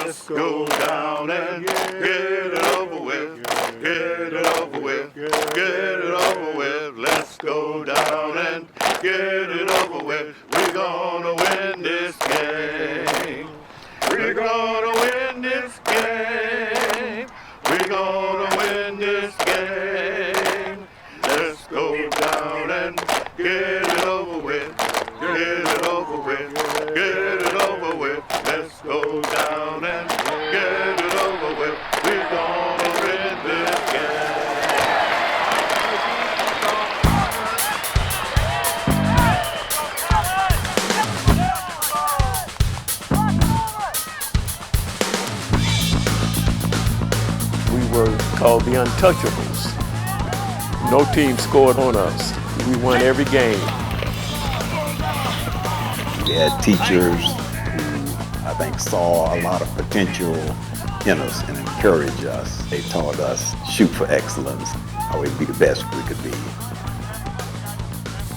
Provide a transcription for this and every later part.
Let's go down and get it over with. Get it over with. Get it over with. Let's go down and get it over with. We're gonna win this game. We're gonna win this game. We're gonna win this game. Let's go down and get it over with. Get it over with. Get it over with. Let's go down and get it over with. We're gonna win this game. We were called the Untouchables. No team scored on us. We won every game. We had teachers who I think saw a lot of potential in us and encouraged us. They taught us shoot for excellence, always be the best we could be.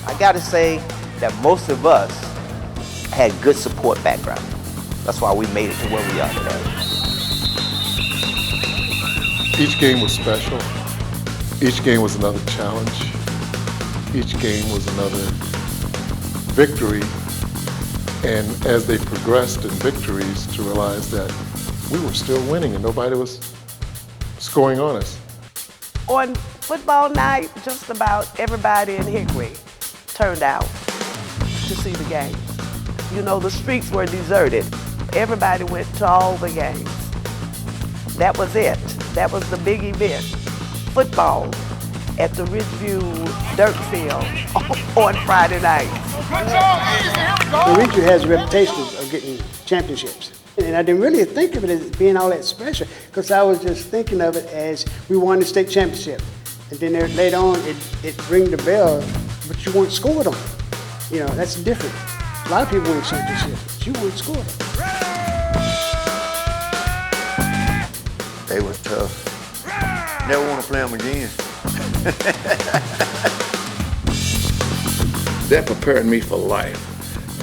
I gotta say that most of us had good support background. That's why we made it to where we are today. Each game was special. Each game was another challenge. Each game was another victory. And as they progressed in victories, to realize that we were still winning and nobody was scoring on us. On football night, just about everybody in Hickory turned out to see the game. You know, the streets were deserted. Everybody went to all the games. That was it. That was the big event. Football at the Ridgeview dirt field on Friday night. Ridgeview has a reputation of getting championships. And I didn't really think of it as being all that special because I was just thinking of it as we won the state championship. And then later on, it rang the bell, but you weren't scored on. You know, that's different. A lot of people win championships, but you weren't scored on. They was tough. Never want to play them again. That prepared me for life.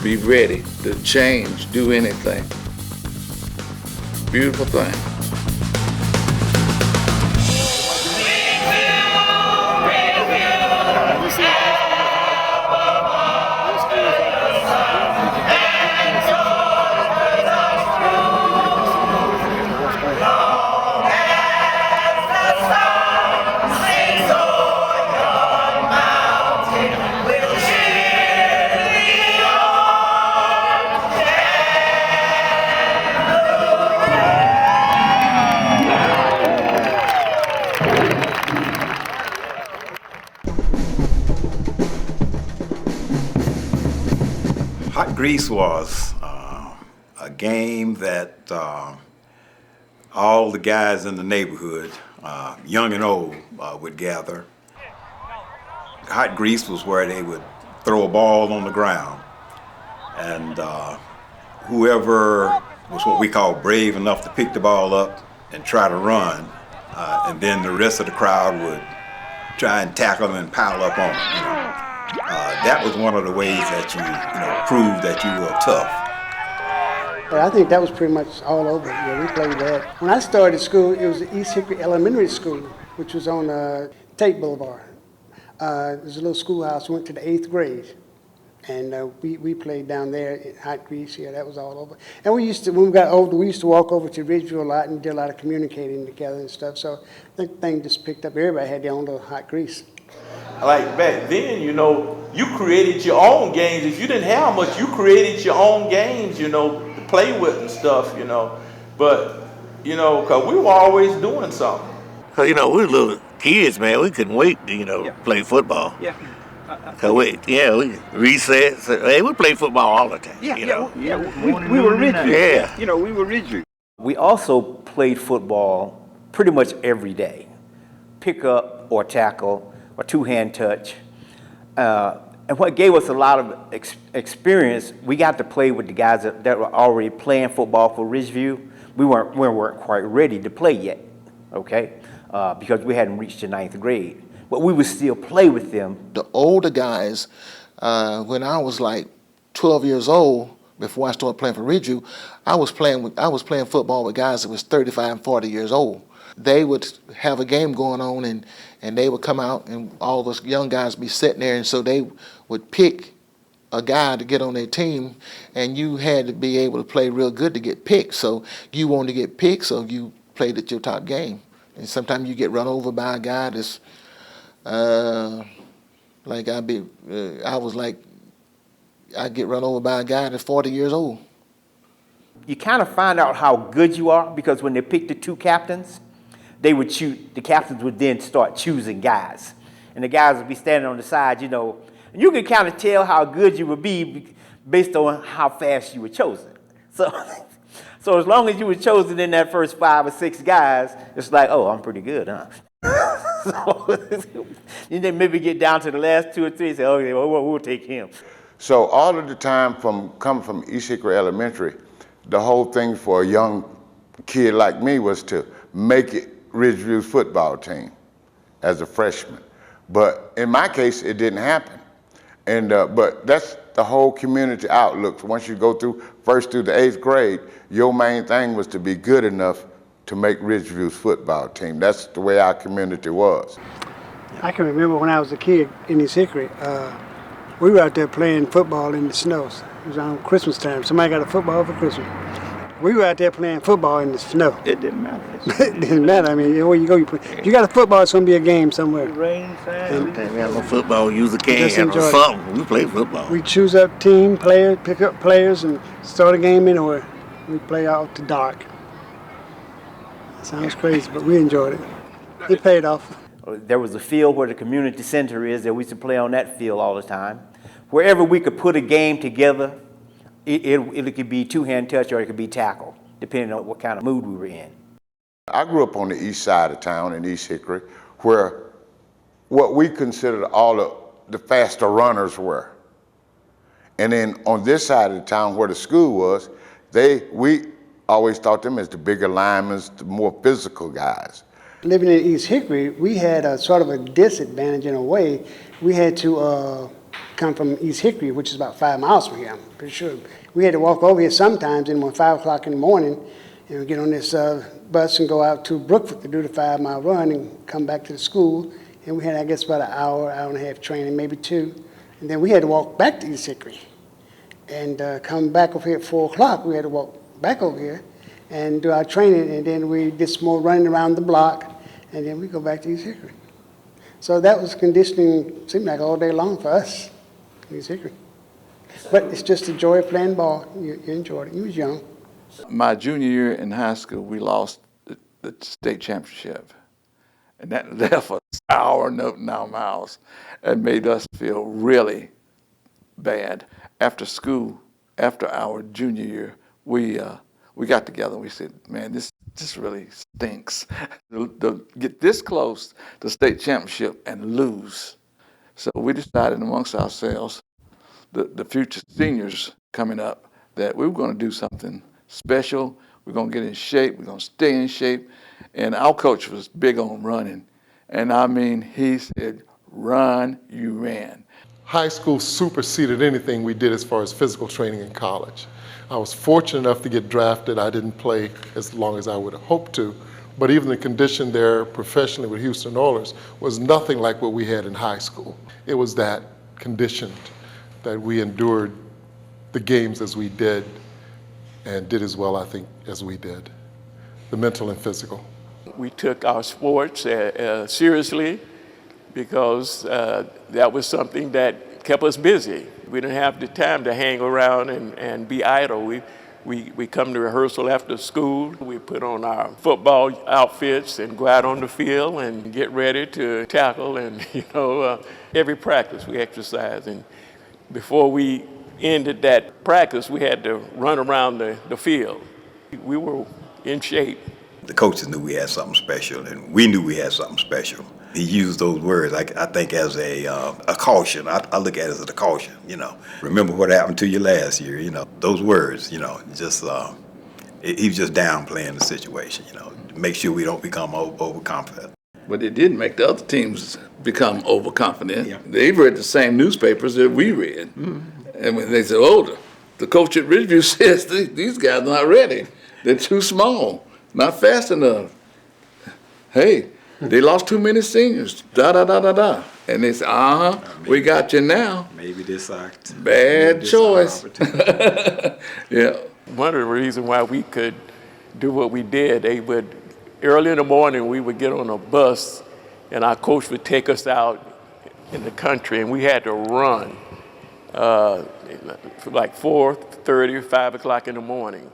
Be ready to change, do anything. Beautiful thing. Hot Grease was a game that all the guys in the neighborhood, young and old, would gather. Hot Grease was where they would throw a ball on the ground, and whoever was what we call brave enough to pick the ball up and try to run, and then the rest of the crowd would try and tackle them and pile up on them. You know? That was one of the ways that you proved that you were tough. But I think that was pretty much all over. Yeah, we played that. When I started school, it was the East Hickory Elementary School, which was on Tate Boulevard. There's a little schoolhouse. We went to the 8th grade, and we played down there at Hot Grease. Yeah, that was all over. And we used to, when we got older, we used to walk over to Ridgeview a lot and did a lot of communicating together and stuff. So I think the thing just picked up. Everybody had their own little Hot Grease. Like back then, you created your own games. If you didn't have much, you created your own games, to play with and stuff, But, because we were always doing something. Cause we were little kids, man. We couldn't wait to play football. Yeah. Cause we recess. Hey, we played football all the time. We were Ridgeview. Yeah. We were Ridgeview. We also played football pretty much every day. Pick up or tackle or two-hand touch. And what gave us a lot of experience, we got to play with the guys that were already playing football for Ridgeview. We weren't quite ready to play yet, okay? Because we hadn't reached the 9th grade. But we would still play with them. The older guys, when I was like 12 years old, before I started playing for Ridgeview, I was playing football with guys that was 35 and 40 years old. They would have a game going on, and they would come out, and all those young guys would be sitting there, and so they would pick a guy to get on their team, and you had to be able to play real good to get picked. So you wanted to get picked, so you played at your top game. And sometimes you get run over by a guy that's I'd get run over by a guy that's 40 years old. You kind of find out how good you are because when they picked the two captains, the captains would then start choosing guys. And the guys would be standing on the side, you know, and you could kind of tell how good you would be based on how fast you were chosen. So as long as you were chosen in that first 5 or 6 guys, it's like, oh, I'm pretty good, huh? So you then maybe get down to the last 2 or 3 and say, okay, well, we'll take him. So all of the time coming from East Hickory Elementary, the whole thing for a young kid like me was to make it Ridgeview's football team as a freshman. But in my case, it didn't happen. And but that's the whole community outlook. Once you go through first through the 8th grade, your main thing was to be good enough to make Ridgeview's football team. That's the way our community was. I can remember when I was a kid in East Hickory, we were out there playing football in the snows. It was on Christmas time. Somebody got a football for Christmas. We were out there playing football in the snow. It didn't matter. It didn't matter. I mean, where you go, you play. If you got a football, it's going to be a game somewhere. Rain, sand. We have no football, use a can Just or enjoy it. something. We play football. We choose up team, players, pick up players, and start a game anywhere. We play out to dark. Sounds crazy, but we enjoyed it. It paid off. There was a field where the community center is that we used to play on that field all the time. Wherever we could put a game together, it could be two-hand touch or it could be tackle, depending on what kind of mood we were in. I grew up on the east side of town in East Hickory, where what we considered all of the faster runners were. And then on this side of the town where the school was, we always thought them as the bigger linemen, the more physical guys. Living in East Hickory, we had a sort of a disadvantage in a way. We had to come from East Hickory, which is about 5 miles from here, I'm pretty sure. We had to walk over here sometimes, and when 5 o'clock in the morning, and we get on this bus and go out to Brookford to do the 5-mile run and come back to the school. And we had, I guess, about an hour and a half training, maybe 2. And then we had to walk back to East Hickory and come back over here at 4 o'clock. We had to walk back over here and do our training, and then we did some more running around the block, and then we go back to East Hickory. So that was conditioning, seemed like all day long for us in East Hickory. But it's just the joy of playing ball. You enjoyed it. You was young. My junior year in high school, we lost the state championship. And that left a sour note in our mouths and made us feel really bad. After school, after our junior year, we got together and we said, man, this really stinks. To get this close to state championship and lose. So we decided amongst ourselves, the future seniors coming up, that we were going to do something special. We're going to get in shape. We're going to stay in shape. And our coach was big on running. And I mean, he said, run, you ran. High school superseded anything we did as far as physical training in college. I was fortunate enough to get drafted. I didn't play as long as I would have hoped to, but even the condition there professionally with Houston Oilers was nothing like what we had in high school. It was that conditioned that we endured the games as we did and did as well, I think, as we did, the mental and physical. We took our sports seriously because that was something that kept us busy. We didn't have the time to hang around and be idle. We come to rehearsal after school. We put on our football outfits and go out on the field and get ready to tackle. And every practice we exercise. And before we ended that practice, we had to run around the field. We were in shape. The coaches knew we had something special, and we knew we had something special. He used those words, I think, as a caution. I look at it as a caution, Remember what happened to you last year, Those words, just he was just downplaying the situation, Make sure we don't become overconfident. But it did make the other teams become overconfident. Yeah. They read the same newspapers that we read. Mm-hmm. And when they said, the coach at Ridgeview says these guys are not ready. They're too small, not fast enough. Hey, they lost too many seniors. Da da da da da. And they said, we got you now. Maybe this bad choice. Yeah. One of the reasons why we could do what we did, early in the morning, we would get on a bus and our coach would take us out in the country and we had to run like 4:30, 5 o'clock in the morning.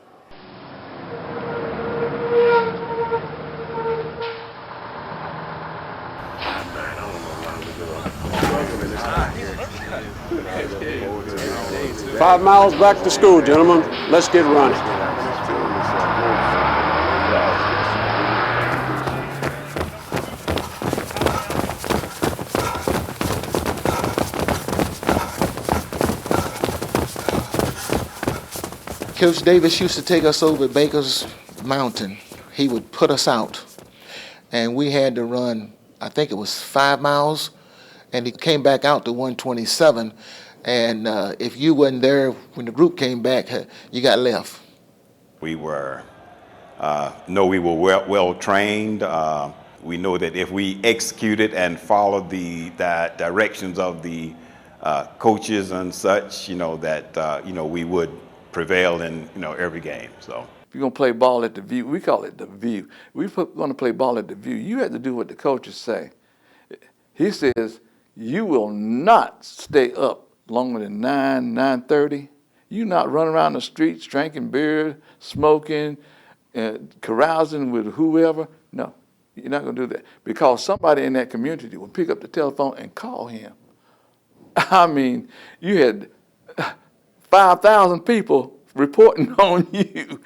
"5 miles back to school, gentlemen. Let's get running." Coach Davis used to take us over Baker's Mountain. He would put us out, and we had to run, I think it was 5 miles, and he came back out to 127, and if you wasn't there when the group came back, you got left. We were well trained. We know that if we executed and followed the directions of the coaches and such, that we would prevail in every game. So If you're gonna play ball at the View, we call it the View. We're gonna play ball at the View. You have to do what the coaches say. He says you will not stay up longer than 9:30. You not run around the streets drinking beer, smoking, carousing with whoever. No, you're not gonna do that because somebody in that community will pick up the telephone and call him. I mean, you had 5,000 people reporting on you.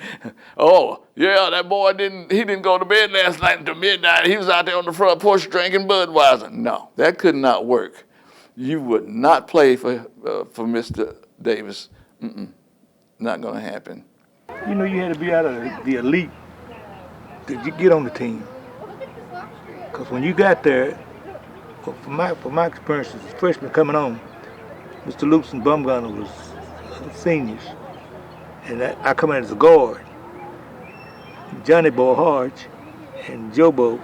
Oh, yeah, that boy didn't go to bed last night until midnight. He was out there on the front porch drinking Budweiser. No, that could not work. You would not play for Mr. Davis. Not gonna happen. You know, you had to be out of the elite to get on the team. Because when you got there, from my experience as a freshman coming on, Mr. Loops and Bumgarner was seniors. And I come in as a guard. Johnny Boy Hodge and Jobo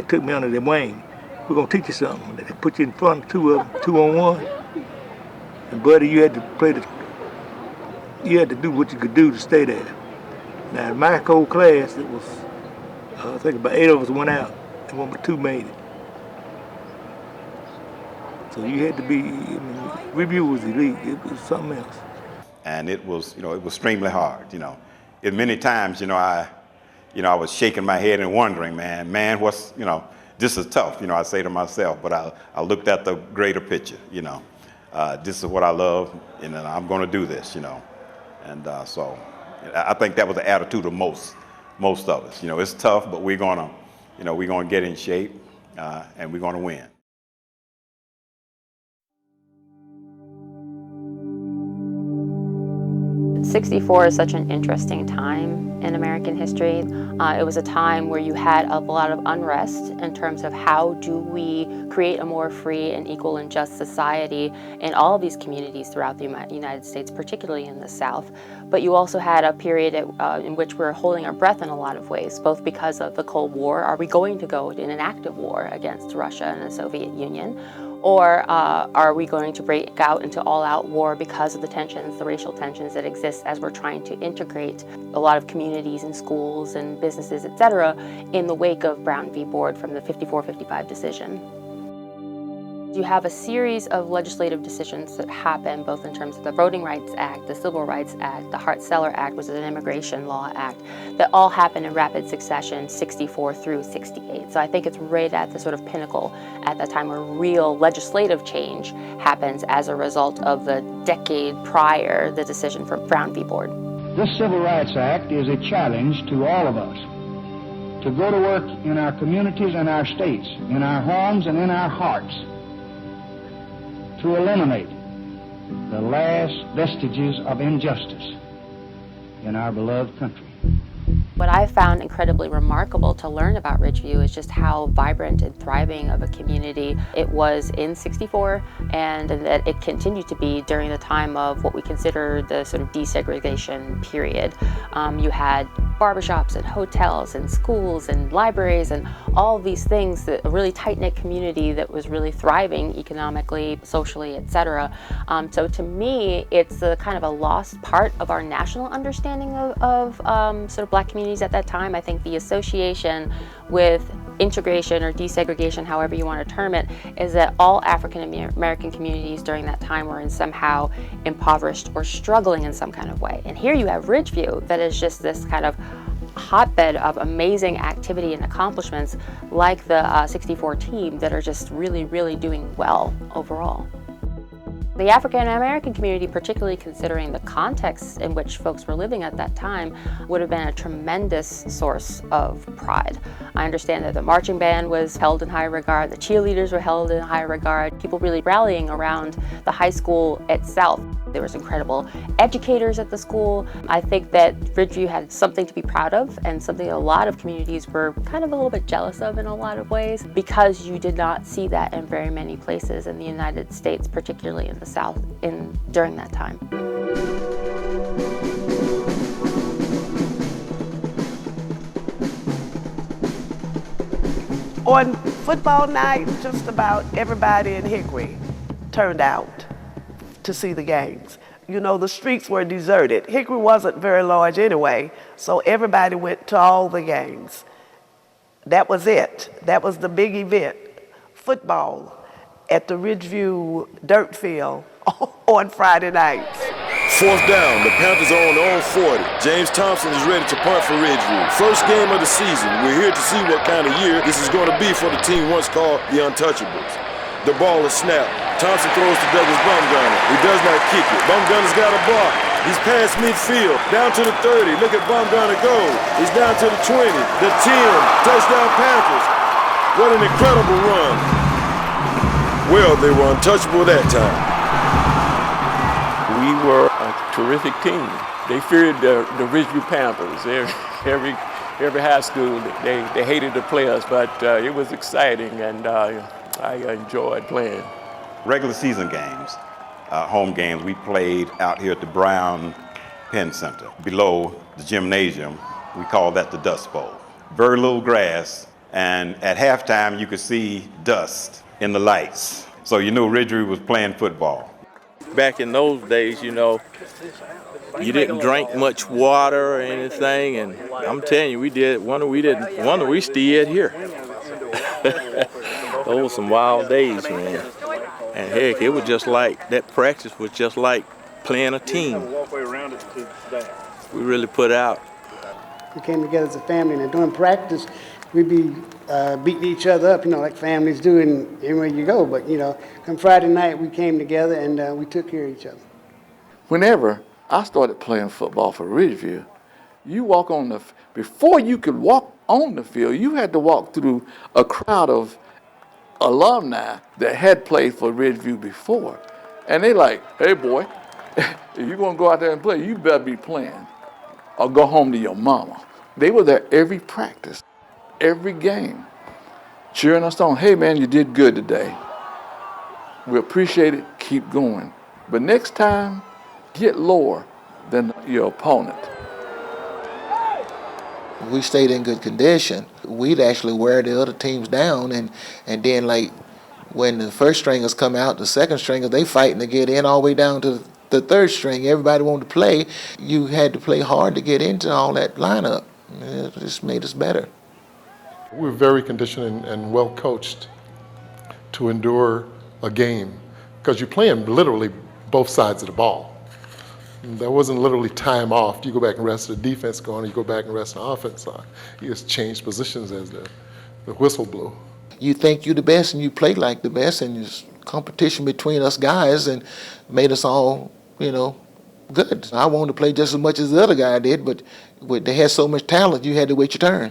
took me under their wing. We're gonna teach you something. They put you in front of two of them, 2-on-1. And buddy, you had to do what you could do to stay there. Now in my whole class, it was I think about 8 of us went out and one but 2 made it. So you had to be, Ridgeview was elite, it was something else. And it was extremely hard, And many times, I was shaking my head and wondering, man, what's, this is tough, I say to myself, but I looked at the greater picture, this is what I love, and I'm going to do this, And so I think that was the attitude of most of us. It's tough, but we're going to get in shape, and we're going to win. 64 is such an interesting time in American history. It was a time where you had a lot of unrest in terms of how do we create a more free and equal and just society in all of these communities throughout the United States, particularly in the South. But you also had a period in which we're holding our breath in a lot of ways, both because of the Cold War. Are we going to go in an active war against Russia and the Soviet Union? Or are we going to break out into all-out war because of the tensions, the racial tensions that exist as we're trying to integrate a lot of communities and schools and businesses, et cetera, in the wake of Brown v. Board from the 54-55 decision? You have a series of legislative decisions that happen both in terms of the Voting Rights Act, the Civil Rights Act, the Hart-Celler Act, which is an immigration law act, that all happen in rapid succession, 64 through 68. So I think it's right at the sort of pinnacle at that time where real legislative change happens as a result of the decade prior, the decision for Brown v. Board. This Civil Rights Act is a challenge to all of us to go to work in our communities and our states, in our homes and in our hearts, to eliminate the last vestiges of injustice in our beloved country. What I found incredibly remarkable to learn about Ridgeview is just how vibrant and thriving of a community it was in '64, and that it continued to be during the time of what we consider the sort of desegregation period. You had barbershops and hotels and schools and libraries and all of these things, that a really tight-knit community that was really thriving economically, socially, etc. So to me, it's a kind of a lost part of our national understanding of sort of Black communities at that time. I think the association with integration or desegregation, however you want to term it, is that all African American communities during that time were in somehow impoverished or struggling in some kind of way. And here you have Ridgeview that is just this kind of hotbed of amazing activity and accomplishments, like the '64 team, that are just really, really doing well overall. The African American community, particularly considering the context in which folks were living at that time, would have been a tremendous source of pride. I understand that the marching band was held in high regard, the cheerleaders were held in high regard, people really rallying around the high school itself. There was incredible educators at the school. I think that Ridgeview had something to be proud of, and something a lot of communities were kind of a little bit jealous of in a lot of ways, because you did not see that in very many places in the United States, particularly in the South during that time. On football night, just about everybody in Hickory turned out to see the games. You know, the streets were deserted. Hickory wasn't very large anyway, so everybody went to all the games. That was it. That was the big event. Football at the Ridgeview dirt field on Friday nights. Fourth down, the Panthers are on their own 40. James Thompson is ready to punt for Ridgeview. First game of the season. We're here to see what kind of year this is going to be for the team once called the Untouchables. The ball is snapped. Thompson throws to Douglas Baumgartner. He does not kick it. Baumgartner's got a block. He's past midfield, down to the 30. Look at Baumgartner go. He's down to the 20, the 10. Touchdown Panthers. What an incredible run. Well, they were untouchable that time. We were a terrific team. They feared the Ridgeview Panthers. Every high school, they hated to play us, but it was exciting, and I enjoyed playing. Regular season games, home games, we played out here at the Brown Penn Center. Below the gymnasium, we call that the Dust Bowl. Very little grass, and at halftime you could see dust in the lights. So you knew Ridgeview was playing football. Back in those days, you know, you didn't drink much water or anything, and I'm telling you, we stayed here. Those were some wild days, man. And heck, it was just like, that practice was just like playing a team. We really put out. We came together as a family, and during practice, we'd be beating each other up, you know, like families do anywhere you go. But, you know, on Friday night, we came together and we took care of each other. Whenever I started playing football for Ridgeview, you walk on before you could walk on the field, you had to walk through a crowd of alumni that had played for Ridgeview before. And they like, hey boy, if you're gonna go out there and play, you better be playing or go home to your mama. They were there every practice, every game, cheering us on. Hey man, you did good today. We appreciate it, keep going. But next time, get lower than your opponent. We stayed in good condition. We'd actually wear the other teams down, and then like when the first stringers come out, the second stringers, they fighting to get in all the way down to the third string. Everybody wanted to play. You had to play hard to get into all that lineup. It just made us better. We were very conditioned and well coached to endure a game, because you're playing literally both sides of the ball. There wasn't literally time off. You go back and rest the defense going, you go back and rest the offense on. You just change positions as the whistle blew. You think you're the best and you play like the best, and there's competition between us guys and made us all, you know, good. I wanted to play just as much as the other guy did, but they had so much talent, you had to wait your turn.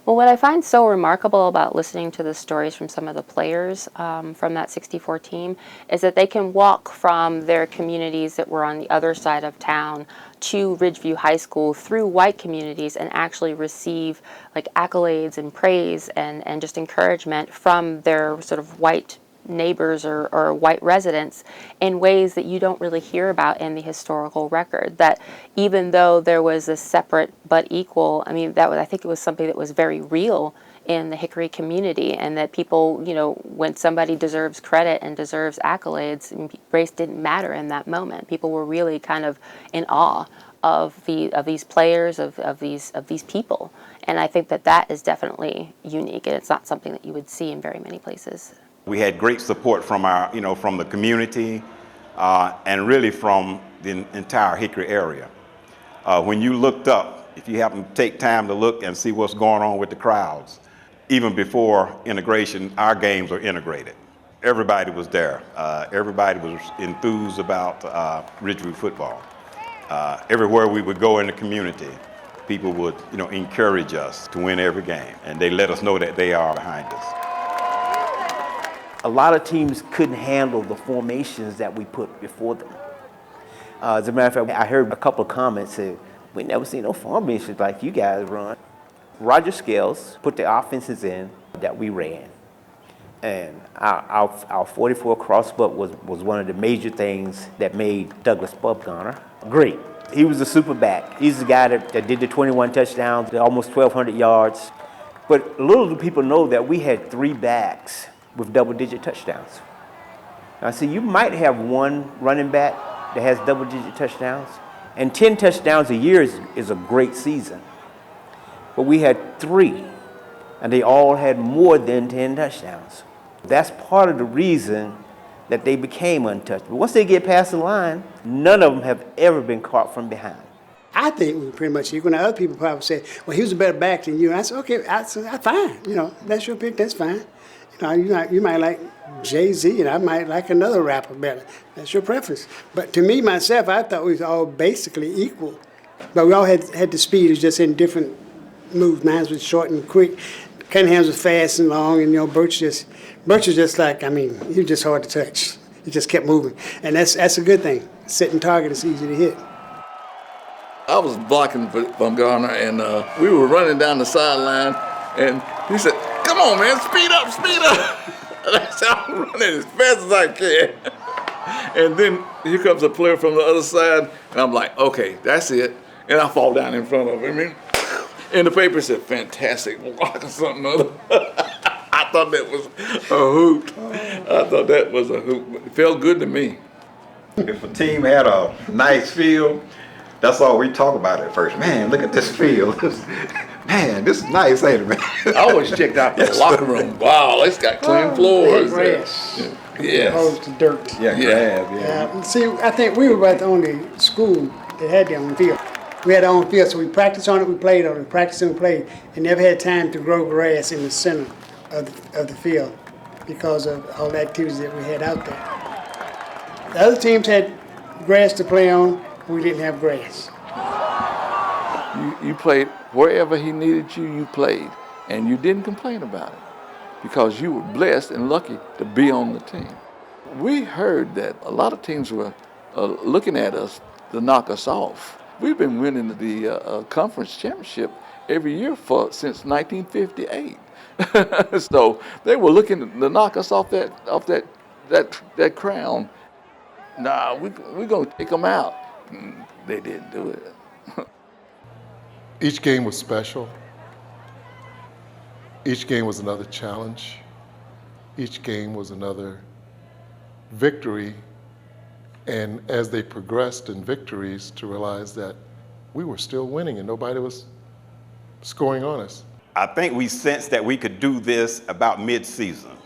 Well, what I find so remarkable about listening to the stories from some of the players from that 64 team is that they can walk from their communities that were on the other side of town to Ridgeview High School through white communities and actually receive like accolades and praise and just encouragement from their sort of white neighbors or white residents in ways that you don't really hear about in the historical record. That even though there was a separate but equal, I mean, I think it was something that was very real in the Hickory community, and that people, when somebody deserves credit and deserves accolades, race didn't matter in that moment. People were really kind of in awe of these players, of these people, and I think that is definitely unique, and it's not something that you would see in very many places. We had great support from from the community, and really from the entire Hickory area. When you looked up, if you happen to take time to look and see what's going on with the crowds, even before integration, our games were integrated. Everybody was there. Everybody was enthused about Ridgeview football. Everywhere we would go in the community, people would, encourage us to win every game, and they let us know that they are behind us. A lot of teams couldn't handle the formations that we put before them. As a matter of fact, I heard a couple of comments say, we never seen no formations like you guys run. Roger Scales put the offenses in that we ran. And our 44 crossbuck was one of the major things that made Douglas Bubgarner great. He was a super back. He's the guy that did the 21 touchdowns, the almost 1,200 yards. But little do people know that we had 3 backs with double-digit touchdowns. Now, see, you might have one running back that has double-digit touchdowns, and 10 touchdowns a year is a great season. But we had 3, and they all had more than 10 touchdowns. That's part of the reason that they became untouchable. Once they get past the line, none of them have ever been caught from behind. I think we were pretty much equal. Now, other people probably say, well, he was a better back than you. And I said, okay, that's fine. That's your pick, that's fine. You might like Jay-Z, and I might like another rapper better. That's your preference. But to me, myself, I thought we was all basically equal. But we all had the speed, it's just in different moves. Mine was short and quick. Cunningham's was fast and long, and Birch was just like, he was just hard to touch. He just kept moving. And that's a good thing. Setting target is easy to hit. I was blocking from Garner, and we were running down the sideline, and he said, "Come on, man, speed up, speed up." And I said, "I'm running as fast as I can." And then here comes a player from the other side, and I'm like, okay, that's it. And I fall down in front of him. And the paper said, "Fantastic block," or something other. I thought that was a hoot. It felt good to me. If a team had a nice field, that's all we talk about at first. Man, look at this field. Man, this is nice, ain't it, man? I always checked out the locker room. Wow, it's got clean floors. Grass. Yes. Opposed to dirt. Yeah, Yeah. See, I think we were about the only school that had their own field. We had our own field, so we practiced on it, we played on it, practiced and played, and never had time to grow grass in the center of the field because of all the activities that we had out there. The other teams had grass to play on, we didn't have grass. You played wherever he needed you, you played, and you didn't complain about it because you were blessed and lucky to be on the team. We heard that a lot of teams were looking at us to knock us off. We've been winning the conference championship every year since 1958. So they were looking to knock us off that crown. Nah, we're gonna take them out. They didn't do it. Each game was special. Each game was another challenge. Each game was another victory. And as they progressed in victories, to realize that we were still winning and nobody was scoring on us. I think we sensed that we could do this about mid-season.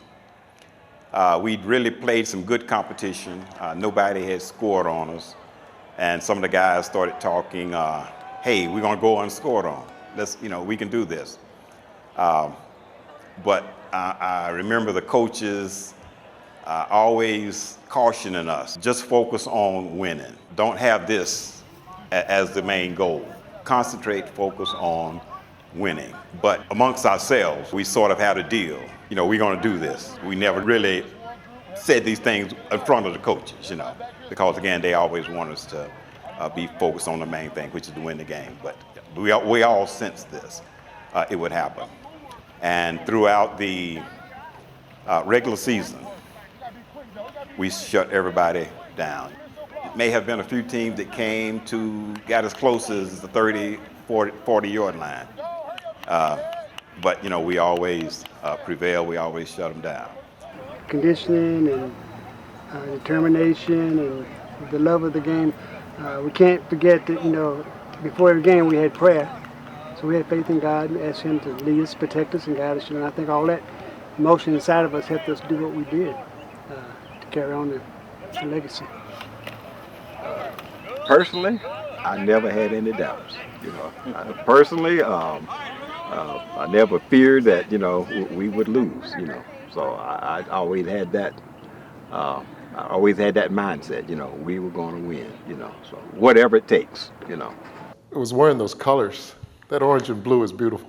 We'd really played some good competition. Nobody had scored on us. And some of the guys started talking, hey, we're gonna go unscored on. We can do this. But I remember the coaches always cautioning us, just focus on winning. Don't have this as the main goal. Concentrate, focus on winning. But amongst ourselves, we sort of had a deal. You know, we're going to do this. We never really said these things in front of the coaches, you know, because again, they always want us to be focused on the main thing, which is to win the game. But we all sensed this, it would happen. And throughout the regular season, we shut everybody down. It may have been a few teams that came to got as close as the 30, 40-yard line. But, you know, we always prevail. We always shut them down. Conditioning and determination and the love of the game. We can't forget that, you know, before every game we had prayer. So we had faith in God and asked Him to lead us, protect us, and guide us. And I think all that emotion inside of us helped us do what we did to carry on the legacy. Personally, I never had any doubts. You know, personally, I never feared that, you know, we would lose. You know, so I always had that. I always had that mindset. You know, we were going to win. You know, so whatever it takes. You know. It was wearing those colors. That orange and blue is beautiful.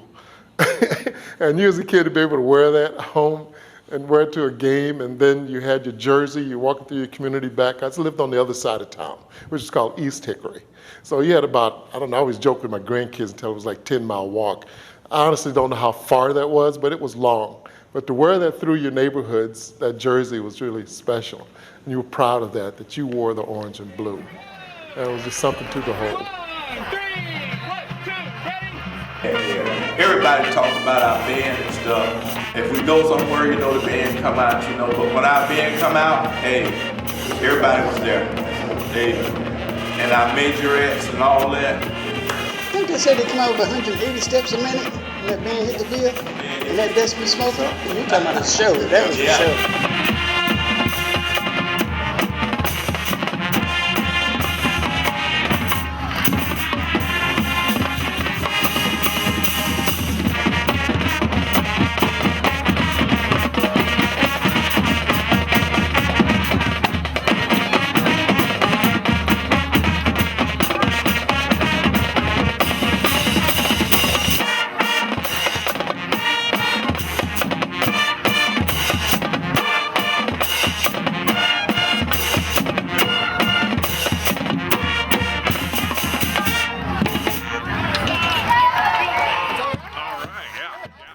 And you as a kid to be able to wear that home and wear it to a game, and then you had your jersey, you're walking through your community back. I lived on the other side of town, which is called East Hickory. So you had about, I don't know, I always joke with my grandkids until it was like 10-mile walk. I honestly don't know how far that was, but it was long. But to wear that through your neighborhoods, that jersey was really special. And you were proud of that, that you wore the orange and blue. And it was just something to behold. Everybody talks about our band and stuff. If we go somewhere, you know, the band come out, you know. But when our band come out, hey, everybody was there. And our majorettes and all that. I think they said they come out with 180 steps a minute, and that band hit the bill, and that desk be smoking. You're talking about a show. That was a show.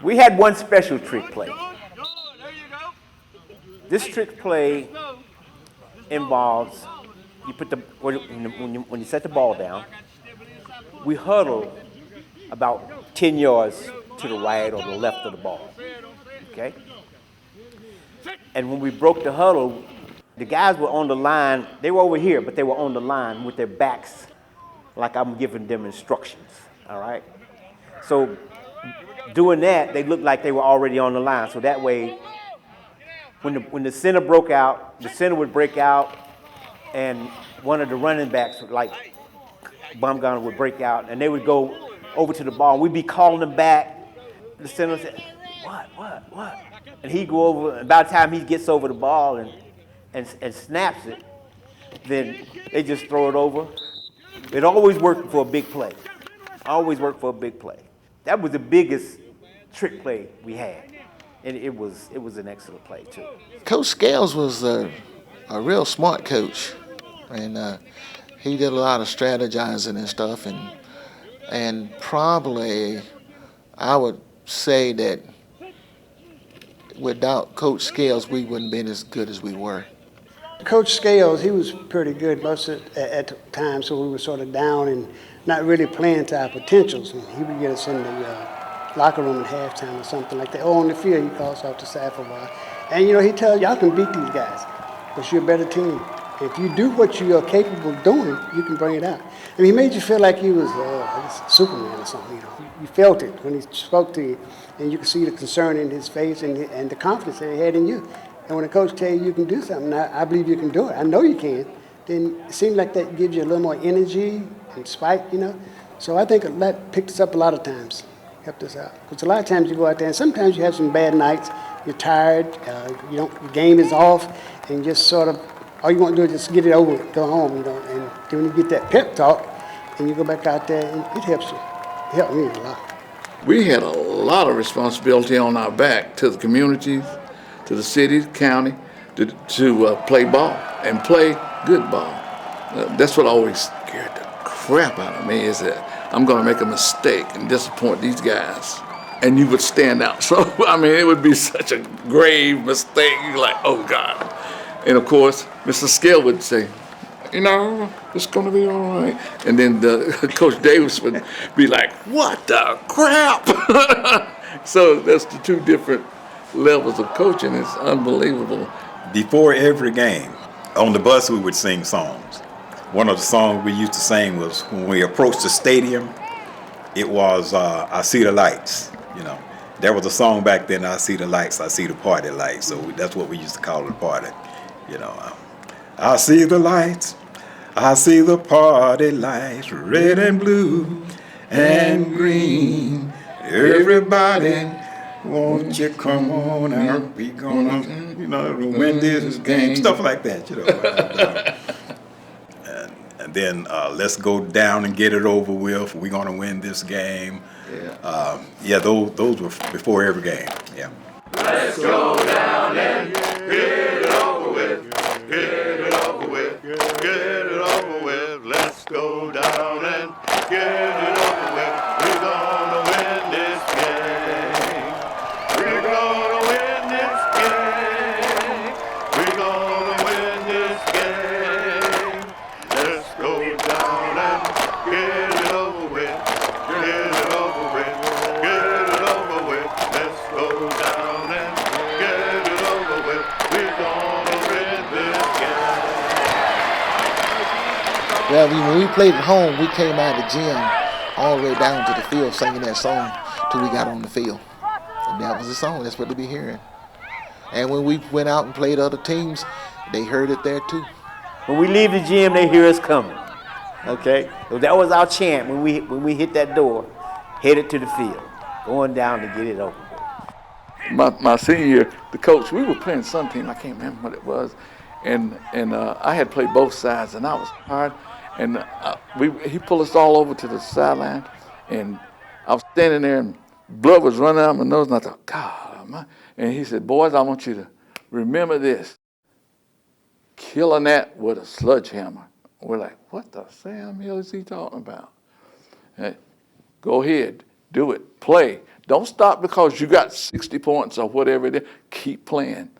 We had one special trick play. This trick play involves when you set the ball down, we huddle about 10 yards to the right or the left of the ball. Okay? And when we broke the huddle, the guys were on the line. They were over here, but they were on the line with their backs like I'm giving them instructions. All right? So doing that, they looked like they were already on the line. So that way, when the center broke out, the center would break out, and one of the running backs, like Baumgartner, would break out, and they would go over to the ball. We'd be calling them back. The center would say, what? And he'd go over, and by the time he gets over the ball and snaps it, then they just throw it over. It always worked for a big play. Always worked for a big play. That was the biggest trick play we had, and it was an excellent play too. Coach Scales was a real smart coach, and he did a lot of strategizing and stuff, and probably I would say that without Coach Scales, we wouldn't have been as good as we were. Coach Scales, he was pretty good most at the time, so we were sort of down and not really playing to our potentials. And he would get us in the locker room at halftime or something like that. Or on the field, he calls off the side for a while. And, you know, he tells y'all can beat these guys, but you're a better team. If you do what you are capable of doing, you can bring it out. I mean, he made you feel like he was Superman or something, you know. You felt it when he spoke to you, and you could see the concern in his face and the confidence that he had in you. And when a coach tells you can do something, I believe you can do it, I know you can, then it seems like that gives you a little more energy and spike, you know. So I think that picked us up a lot of times, helped us out. Because a lot of times you go out there and sometimes you have some bad nights, you're tired, the game is off, and just sort of, all you want to do is just get it over with, go home, you know. And then when you get that pep talk, and you go back out there, and it helps you. It helped me a lot. we had a lot of responsibility on our back to the communities, to the city, county, to play ball and play good ball. That's what always scared the crap out of me, is that I'm going to make a mistake and disappoint these guys. And you would stand out. So, I mean, it would be such a grave mistake. You're like, oh, God. And, of course, Mr. Skill would say, you know, it's going to be all right. And then Coach Davis would be like, what the crap? So that's the two different levels of coaching. It's unbelievable. Before every game, on the bus we would sing songs. One of the songs we used to sing was when we approached the stadium, it was I See the Lights. You know, there was a song back then, I see the lights, I see the party lights. So that's what we used to call the party. You know, I see the lights, I see the party lights, red and blue and green. Everybody, won't you come on out? We gonna, you know, win this game. Stuff like that, you know. And then let's go down and get it over with. We're gonna win this game. Yeah, those were before every game. Yeah. Let's go down and get it over with. Get it over with. Get it over with. Let's go down and get it over with. We're gonna win this game. We're gonna win this game. We're gonna win this game. Let's go down and get it over with. Get it over with. Get it over with. Let's go down and get it over with. We're gonna win this game. Well, when we played at home, we came out of the gym all the way down to the field singing that song till we got on the field. And that was the song. That's what they be hearing. And when we went out and played other teams, they heard it there too. When we leave the gym, they hear us coming. Okay? So that was our chant when we hit that door, headed to the field, going down to get it over. My senior year, the coach, we were playing some team, I can't remember what it was, and I had played both sides, and I was hard, and he pulled us all over to the sideline, and I was standing there, and blood was running out of my nose, and I thought, God, and he said, boys, I want you to remember this, kill a gnat with a sledgehammer. We're like, what the Sam hell is he talking about? Hey, go ahead, do it, play. Don't stop because you got 60 points or whatever it is. Keep playing.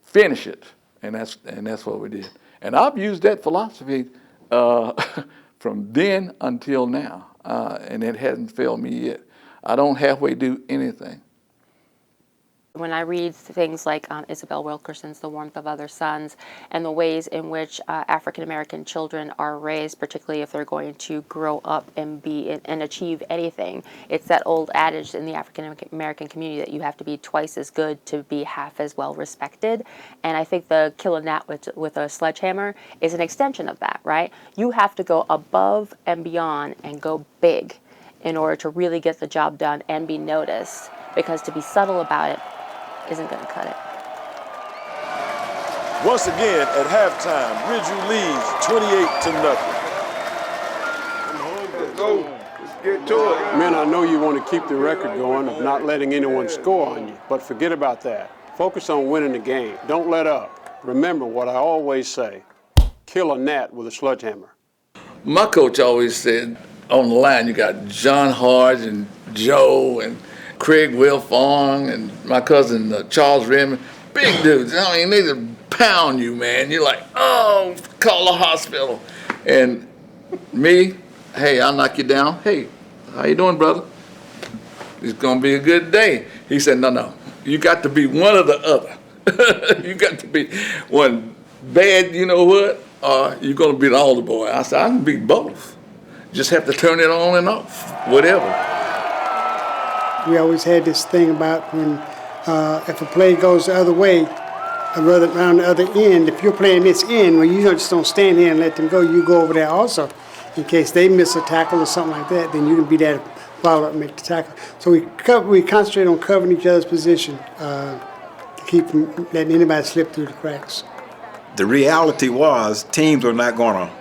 Finish it. And that's what we did. And I've used that philosophy from then until now. And it hasn't failed me yet. I don't halfway do anything. When I read things like Isabel Wilkerson's The Warmth of Other Suns and the ways in which African-American children are raised, particularly if they're going to grow up and and achieve anything, it's that old adage in the African-American community that you have to be twice as good to be half as well respected. And I think the kill a gnat with a sledgehammer is an extension of that, right? You have to go above and beyond and go big in order to really get the job done and be noticed, because to be subtle about it isn't going to cut it. Once again, at halftime, Ridgeview leads 28-0. Let's go. Let's get to it. Men, I know you want to keep the record going of not letting anyone score on you, but forget about that. Focus on winning the game. Don't let up. Remember what I always say, kill a gnat with a sledgehammer. My coach always said, on the line, you got John Hodge and Joe and Craig Wilfong and my cousin Charles Redmond, big dudes. I mean, they just pound you, man. You're like, oh, call the hospital. And me, hey, I'll knock you down. Hey, how you doing, brother? It's gonna be a good day. He said, no, you got to be one or the other. You got to be one bad, you know what, or you're gonna be an altar boy. I said, I can be both. Just have to turn it on and off, whatever. We always had this thing about when if a play goes the other way, rather around the other end, if you're playing this end, well, you just don't stand here and let them go. You go over there also, in case they miss a tackle or something like that. Then you can be there to follow up and make the tackle. So we concentrate on covering each other's position to keep from letting anybody slip through the cracks. The reality was teams were not going to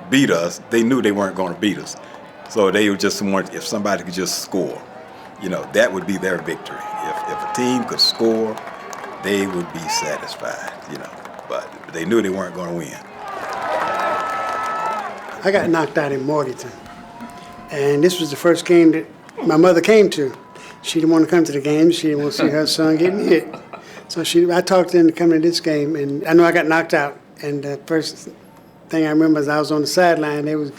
beat us. They knew they weren't going to beat us. So they would just want, if somebody could just score, that would be their victory. If a team could score, they would be satisfied, But they knew they weren't going to win. I got knocked out in Morganton, and this was the first game that my mother came to. She didn't want to come to the game. She didn't want to see her son getting hit. So I talked her into coming to this game, and I know I got knocked out. And the first thing I remember is I was on the sideline. I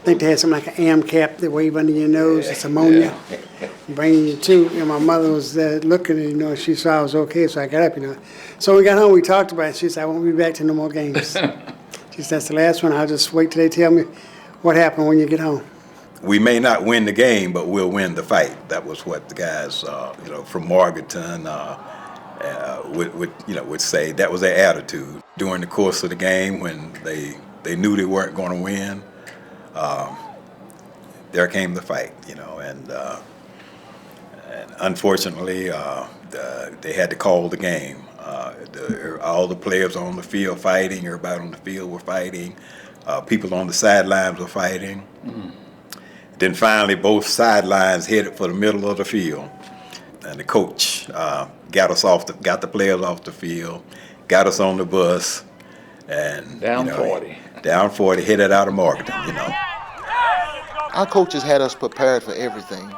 think they had something like an AM cap that wave under your nose. It's ammonia, bringing you to. And my mother was looking, and she saw I was okay, so I got up. So when we got home, we talked about it. She said, "I won't be back to no more games." She said, "That's the last one. I'll just wait till they tell me what happened when you get home." We may not win the game, but we'll win the fight. That was what the guys, from Morganton would say. That was their attitude during the course of the game when they knew they weren't going to win. There came the fight, and unfortunately, they had to call the game. All the players on the field fighting, everybody on the field were fighting, people on the sidelines were fighting. Mm-hmm. Then finally, both sidelines headed for the middle of the field, and the coach got the players off the field, got us on the bus, and down 40, headed out of Morganton. Our coaches had us prepared for everything,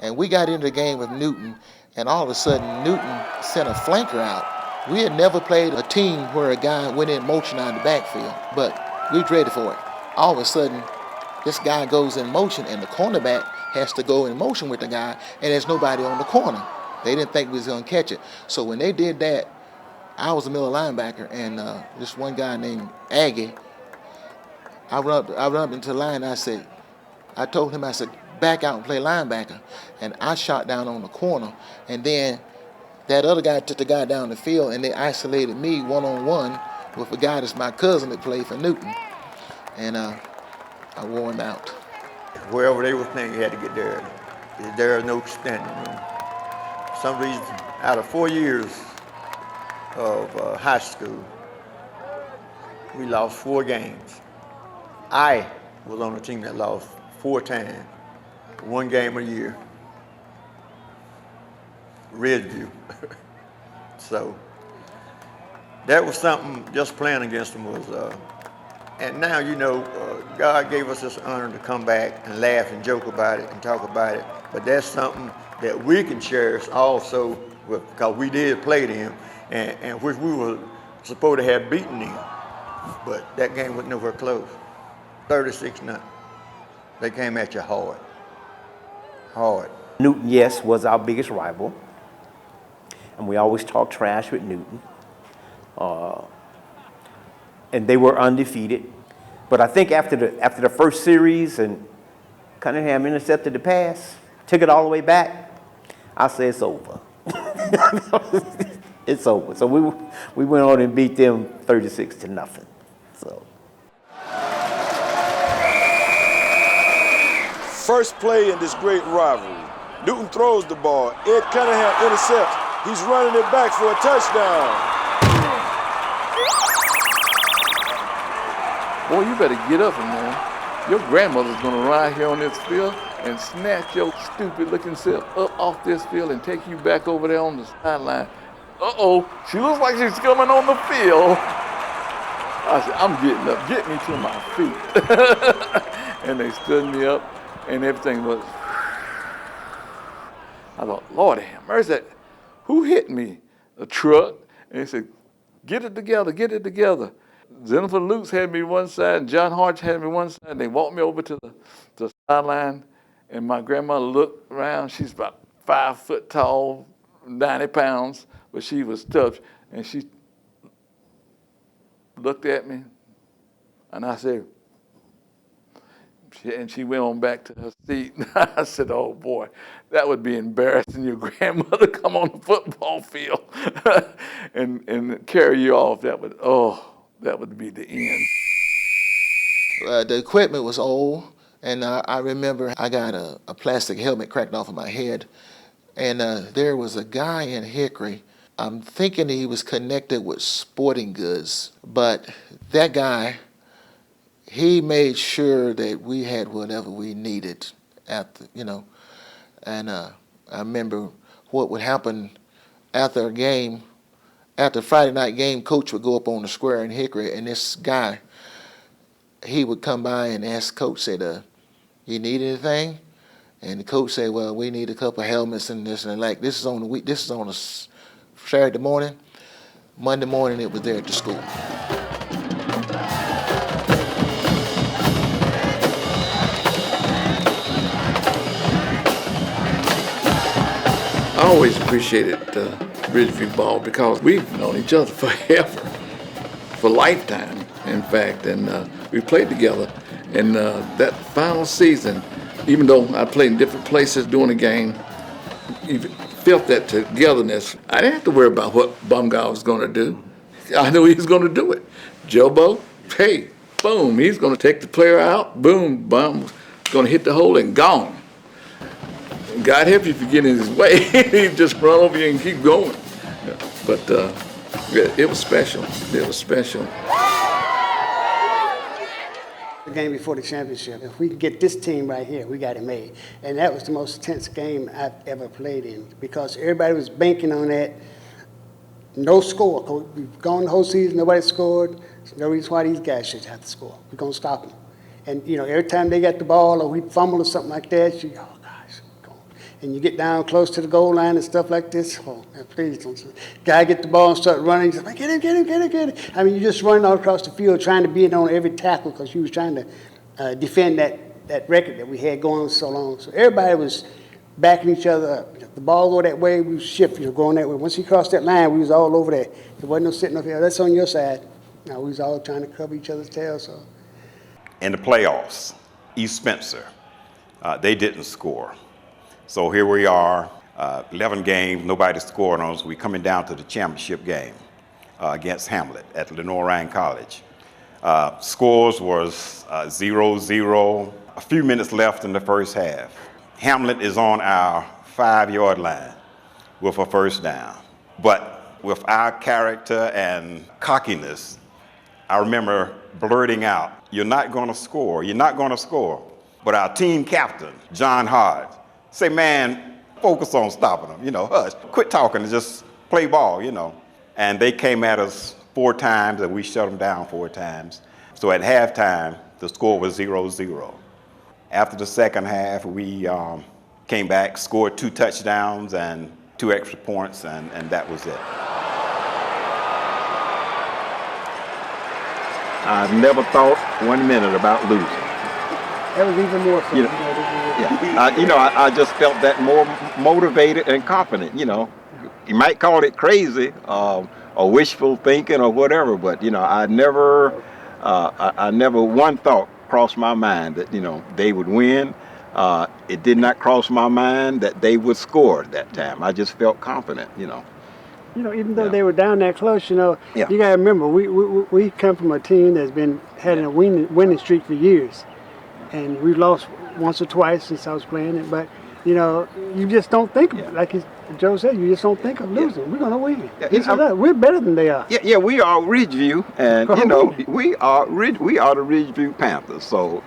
and we got into the game with Newton, and all of a sudden Newton sent a flanker out. We had never played a team where a guy went in motion out of the backfield, but we was ready for it. All of a sudden, this guy goes in motion, and the cornerback has to go in motion with the guy, and there's nobody on the corner. They didn't think we was going to catch it. So when they did that, I was the middle linebacker, and this one guy named Aggie, I run up into the line, and I told him, back out and play linebacker. And I shot down on the corner, and then that other guy took the guy down the field, and they isolated me one-on-one with a guy that's my cousin that played for Newton. And I wore him out. Wherever they were playing, you had to get there. There is no standing room. For some reason, out of 4 years of high school, we lost 4 games. I was on a team that lost 4 times, 1 game a year. Ridgeview. So that was something, just playing against them was, and now, God gave us this honor to come back and laugh and joke about it and talk about it, but that's something that we can cherish also because we did play them and which we were supposed to have beaten them, but that game was nowhere close. 36-0. They came at you hard. Hard. Newton, yes, was our biggest rival, and we always talked trash with Newton. And they were undefeated. But I think after the first series and Cunningham intercepted the pass, took it all the way back, I said it's over. It's over. So we went on and beat them 36-0. So. First play in this great rivalry. Newton throws the ball. Ed Cunningham intercepts. He's running it back for a touchdown. Boy, you better get up in there. Your grandmother's gonna ride here on this field and snatch your stupid-looking self up off this field and take you back over there on the sideline. Uh-oh, she looks like she's coming on the field. I said, I'm getting up, get me to my feet. And they stood me up, and everything was, I thought, Lord have mercy, who hit me? A truck. And they said, get it together, get it together. Jennifer Lukes had me one side, and John Harch had me one side. They walked me over to the sideline, and my grandmother looked around. She's about 5 foot tall, 90 pounds, but she was tough. And she looked at me, and I said, and she went on back to her seat. I said, oh boy, that would be embarrassing. Your grandmother come on the football field and carry you off. That would be the end. The equipment was old, and I remember I got a plastic helmet cracked off of my head, and there was a guy in Hickory. I'm thinking he was connected with sporting goods, but that guy, he made sure that we had whatever we needed after, and I remember what would happen after a game. After a Friday night game, coach would go up on the square in Hickory, and this guy, he would come by and ask coach, said, you need anything? And the coach said, well, we need a couple of helmets and this and that. This is on the week. This is on a Saturday morning. Monday morning, it was there at the school. I always appreciated Ridgeview ball because we've known each other forever, for lifetime, in fact, and we played together. And that final season, even though I played in different places during the game, you felt that togetherness. I didn't have to worry about what Bumgarner was going to do. I knew he was going to do it. Jobo, hey, boom, he's going to take the player out, boom, Bum's going to hit the hole and gone. God help you if you get in his way. He just run over you and keep going. But it was special. It was special. The game before the championship. If we could get this team right here, we got it made. And that was the most intense game I've ever played in because everybody was banking on that. No score. We've gone the whole season, nobody scored. There's no reason why these guys should have to score. We're going to stop them. And, every time they got the ball or we fumble or something like that, and you get down close to the goal line and stuff like this, please don't. Guy get the ball and start running, he's like, get him. I mean, you're just running all across the field trying to be in on every tackle because you was trying to defend that record that we had going so long. So everybody was backing each other up. If the ball go that way, we shift, going that way. Once he crossed that line, we was all over there. There wasn't no sitting up here, that's on your side. No, we was all trying to cover each other's tails. So. In the playoffs, East Spencer, they didn't score. So here we are, 11 games, nobody scored on us. We're coming down to the championship game against Hamlet at Lenoir-Rhyne College. Scores was 0-0, a few minutes left in the first half. Hamlet is on our 5-yard line with a first down. But with our character and cockiness, I remember blurting out, you're not going to score, you're not going to score. But our team captain, John Hart, say, man, focus on stopping them, hush. Quit talking and just play ball, And they came at us 4 times and we shut them down 4 times. So at halftime, the score was 0-0. After the second half, we came back, scored 2 touchdowns and 2 extra points, and that was it. I've never thought 1 minute about losing. That was even more fun. I just felt that more motivated and confident. You might call it crazy or wishful thinking or whatever, but I never one thought crossed my mind that they would win. It did not cross my mind that they would score at that time. I just felt confident. Even though they were down that close, you got to remember we come from a team that's been having a winning streak for years. And we've lost once or twice since I was playing it, but you just don't think of it. Like Joe said, you just don't think of losing. We're gonna win. We're better than they are. Yeah, we are Ridgeview, and we are the Ridgeview Panthers. So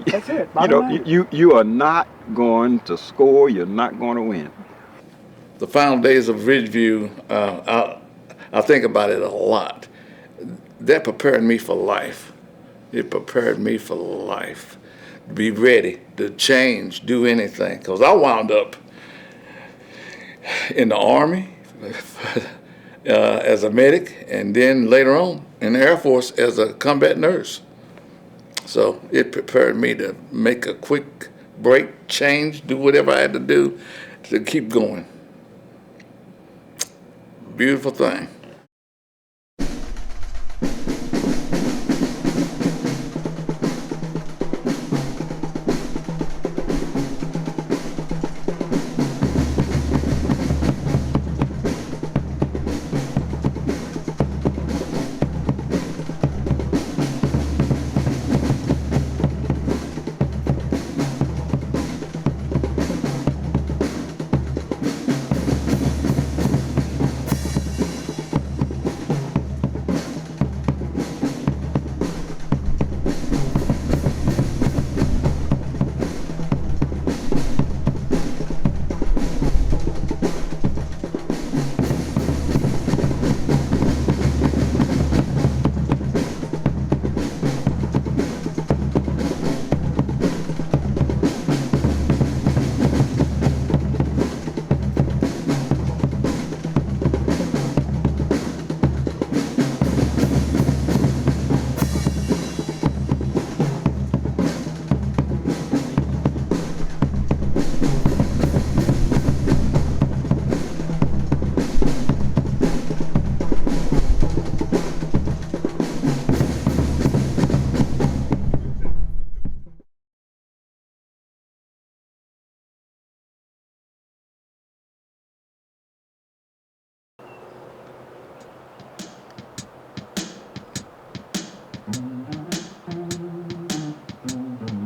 that's it. You are not going to score. You're not going to win. The final days of Ridgeview, I think about it a lot. That prepared me for life. It prepared me for life, to be ready, to change, do anything. Because I wound up in the Army as a medic, and then later on in the Air Force as a combat nurse. So it prepared me to make a quick break, change, do whatever I had to do to keep going. Beautiful thing.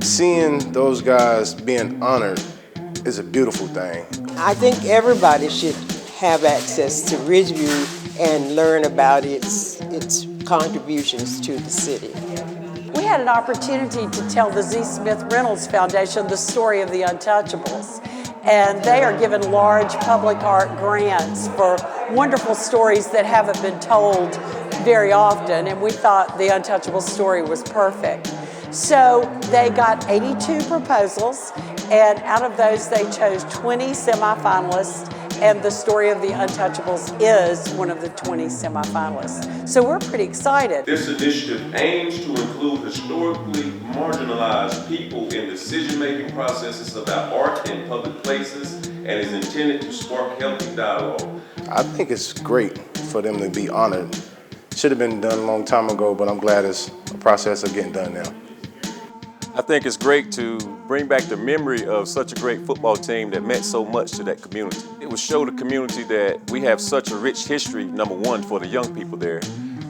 Seeing those guys being honored is a beautiful thing. I think everybody should have access to Ridgeview and learn about its contributions to the city. We had an opportunity to tell the Z. Smith Reynolds Foundation the story of the Untouchables. And they are given large public art grants for wonderful stories that haven't been told very often. And we thought the Untouchables story was perfect. So they got 82 proposals, and out of those they chose 20 semifinalists, and the story of the Untouchables is one of the 20 semifinalists. So we're pretty excited. This initiative aims to include historically marginalized people in decision-making processes about art in public places and is intended to spark healthy dialogue. I think it's great for them to be honored. Should have been done a long time ago, but I'm glad it's a process of getting done now. I think it's great to bring back the memory of such a great football team that meant so much to that community. It will show the community that we have such a rich history, number one, for the young people there,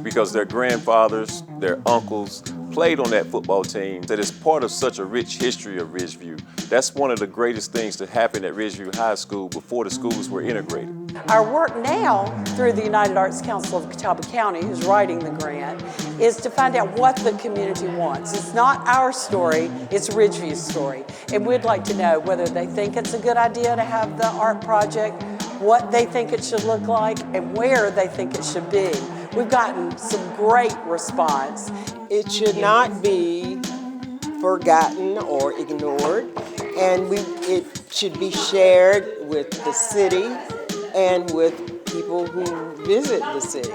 because their grandfathers, their uncles played on that football team, that is part of such a rich history of Ridgeview. That's one of the greatest things to happen at Ridgeview High School before the schools were integrated. Our work now through the United Arts Council of Catawba County, who's writing the grant, is to find out what the community wants. It's not our story, it's Ridgeview's story. And we'd like to know whether they think it's a good idea to have the art project, what they think it should look like, and where they think it should be. We've gotten some great response. It should not be forgotten or ignored, and it should be shared with the city and with people who visit the city.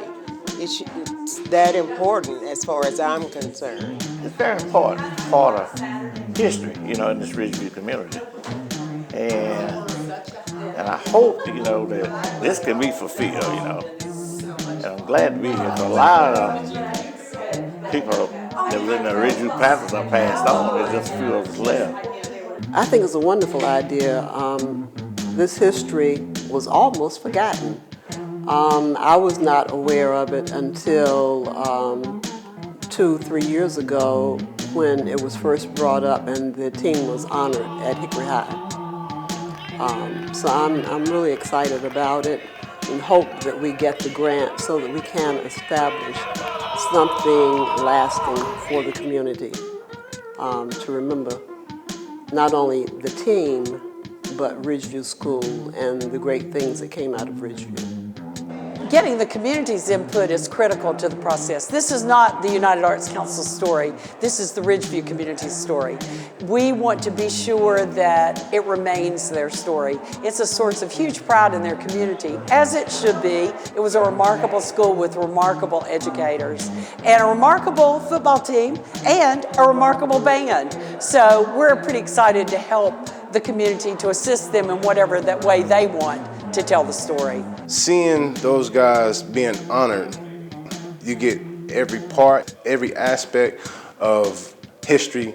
It's that important as far as I'm concerned. It's very important part of history, in this Ridgeview community. And I hope, that this can be fulfilled, And I'm glad to be here, because a lot of people that live in the Ridgeview Panthers are passed on. There's just a few of us left. I think it's a wonderful idea. This history was almost forgotten. I was not aware of it until 2-3 years ago when it was first brought up and the team was honored at Hickory High. So I'm really excited about it and hope that we get the grant so that we can establish something lasting for the community to remember not only the team, but Ridgeview School and the great things that came out of Ridgeview. Getting the community's input is critical to the process. This is not the United Arts Council story. This is the Ridgeview community's story. We want to be sure that it remains their story. It's a source of huge pride in their community, as it should be. It was a remarkable school with remarkable educators and a remarkable football team and a remarkable band. So we're pretty excited to help the community, to assist them in whatever that way they want to tell the story. Seeing those guys being honored, you get every part, every aspect of history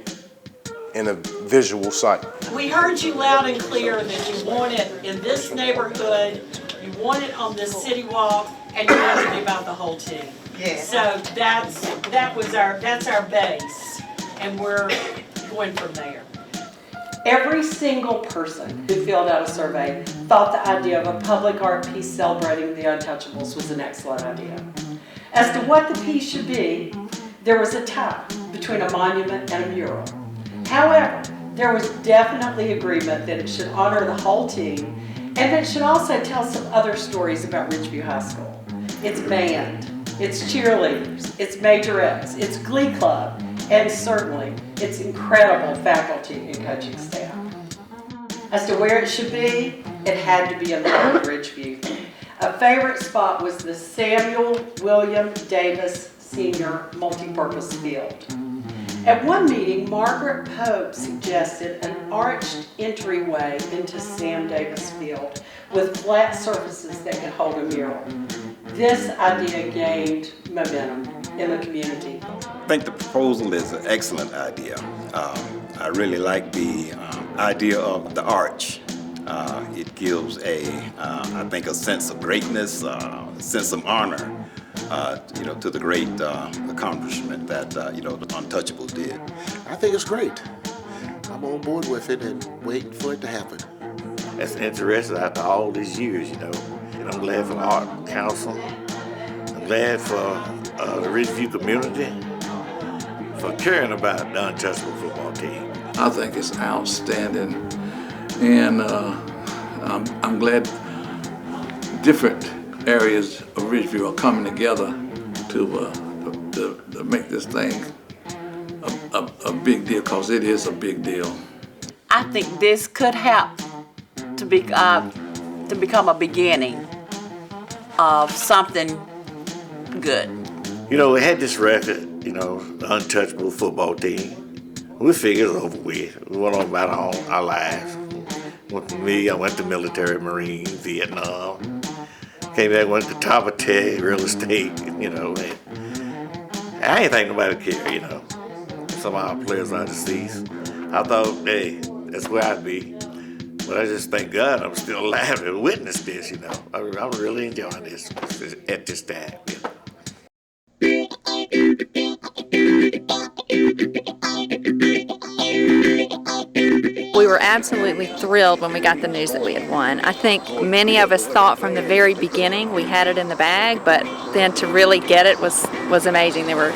in a visual sight. We heard you loud and clear that you want it in this neighborhood, you want it on this city walk, and you want it to be about the whole team. Yeah. So that's our base, and we're going from there. Every single person who filled out a survey thought the idea of a public art piece celebrating the Untouchables was an excellent idea. As to what the piece should be, there was a tie between a monument and a mural. However, there was definitely agreement that it should honor the whole team and that it should also tell some other stories about Ridgeview High School. Its band, its cheerleaders, its majorettes, its glee club, and certainly its incredible faculty and coaching staff. As to where it should be, it had to be in the heart of Ridgeview. A favorite spot was the Samuel William Davis Sr. Multipurpose Field. At one meeting, Margaret Pope suggested an arched entryway into Sam Davis Field with flat surfaces that could hold a mural. This idea gained momentum in the community. I think the proposal is an excellent idea. I really like the idea of the arch. It gives I think a sense of greatness, a sense of honor, to the great accomplishment that, the Untouchables did. I think it's great. I'm on board with it and waiting for it to happen. That's interesting after all these years, you know. And I'm glad for the Art Council. I'm glad for the Ridgeview community for caring about the Untouchable football team. I think it's outstanding, and I'm glad different areas of Ridgeview are coming together to make this thing a big deal, because it is a big deal. I think this could help to become a beginning of something good. You know, we had this record, you know, the Untouchable football team. We figured it was over with. We went on about our lives. I went to military, Marine, Vietnam. Came back, went to top of tech, real estate, you know. And I ain't think nobody care, you know. Some of our players are deceased. I thought, hey, that's where I'd be. But I just thank God I'm still alive to witness this, you know. I'm really enjoying this at this time. You know. We were absolutely thrilled when we got the news that we had won. I think many of us thought from the very beginning we had it in the bag, but then to really get it was amazing. There were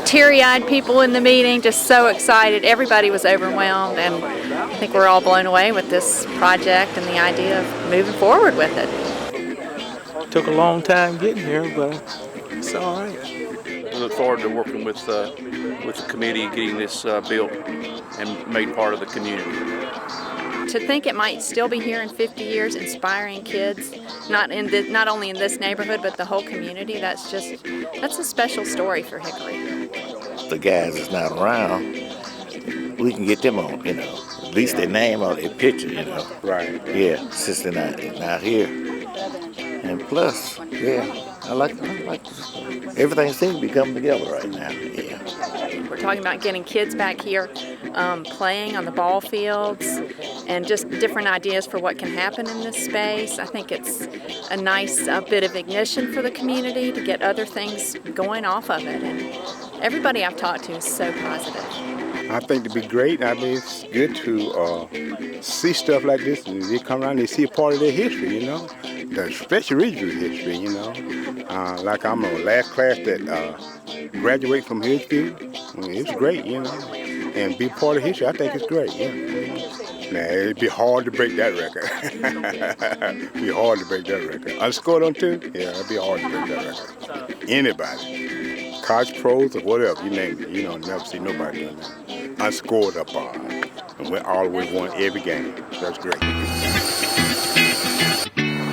teary-eyed people in the meeting, just so excited. Everybody was overwhelmed, and I think we're all blown away with this project and the idea of moving forward with it. Took a long time getting here, but it's all right. We look forward to working with the committee, getting this built and made part of the community. To think it might still be here in 50 years, inspiring kids, not only in this neighborhood, but the whole community, that's a special story for Hickory. The guys that's not around, we can get them on, you know. At least their name or their picture, you know. Right. Yeah, since they're not here. And plus, yeah, I like everything seems to be coming together right now. Yeah. We're talking about getting kids back here playing on the ball fields and just different ideas for what can happen in this space. I think it's a nice bit of ignition for the community to get other things going off of it. And everybody I've talked to is so positive. I think it'd be great. I mean, it's good to see stuff like this. And they come around and they see a part of their history, you know, especially Ridgeview history, you know. Like I'm a last class that graduate from Ridgeview. I mean, it's great, you know. And be part of history, I think it's great, yeah. Now, it'd be hard to break that record. It'd be hard to break that record. Unscored on 2? Yeah, it'd be hard to break that record. Anybody. College pros or whatever, you name it. You know, never see nobody doing that. Unscored up and we always won every game. That's great.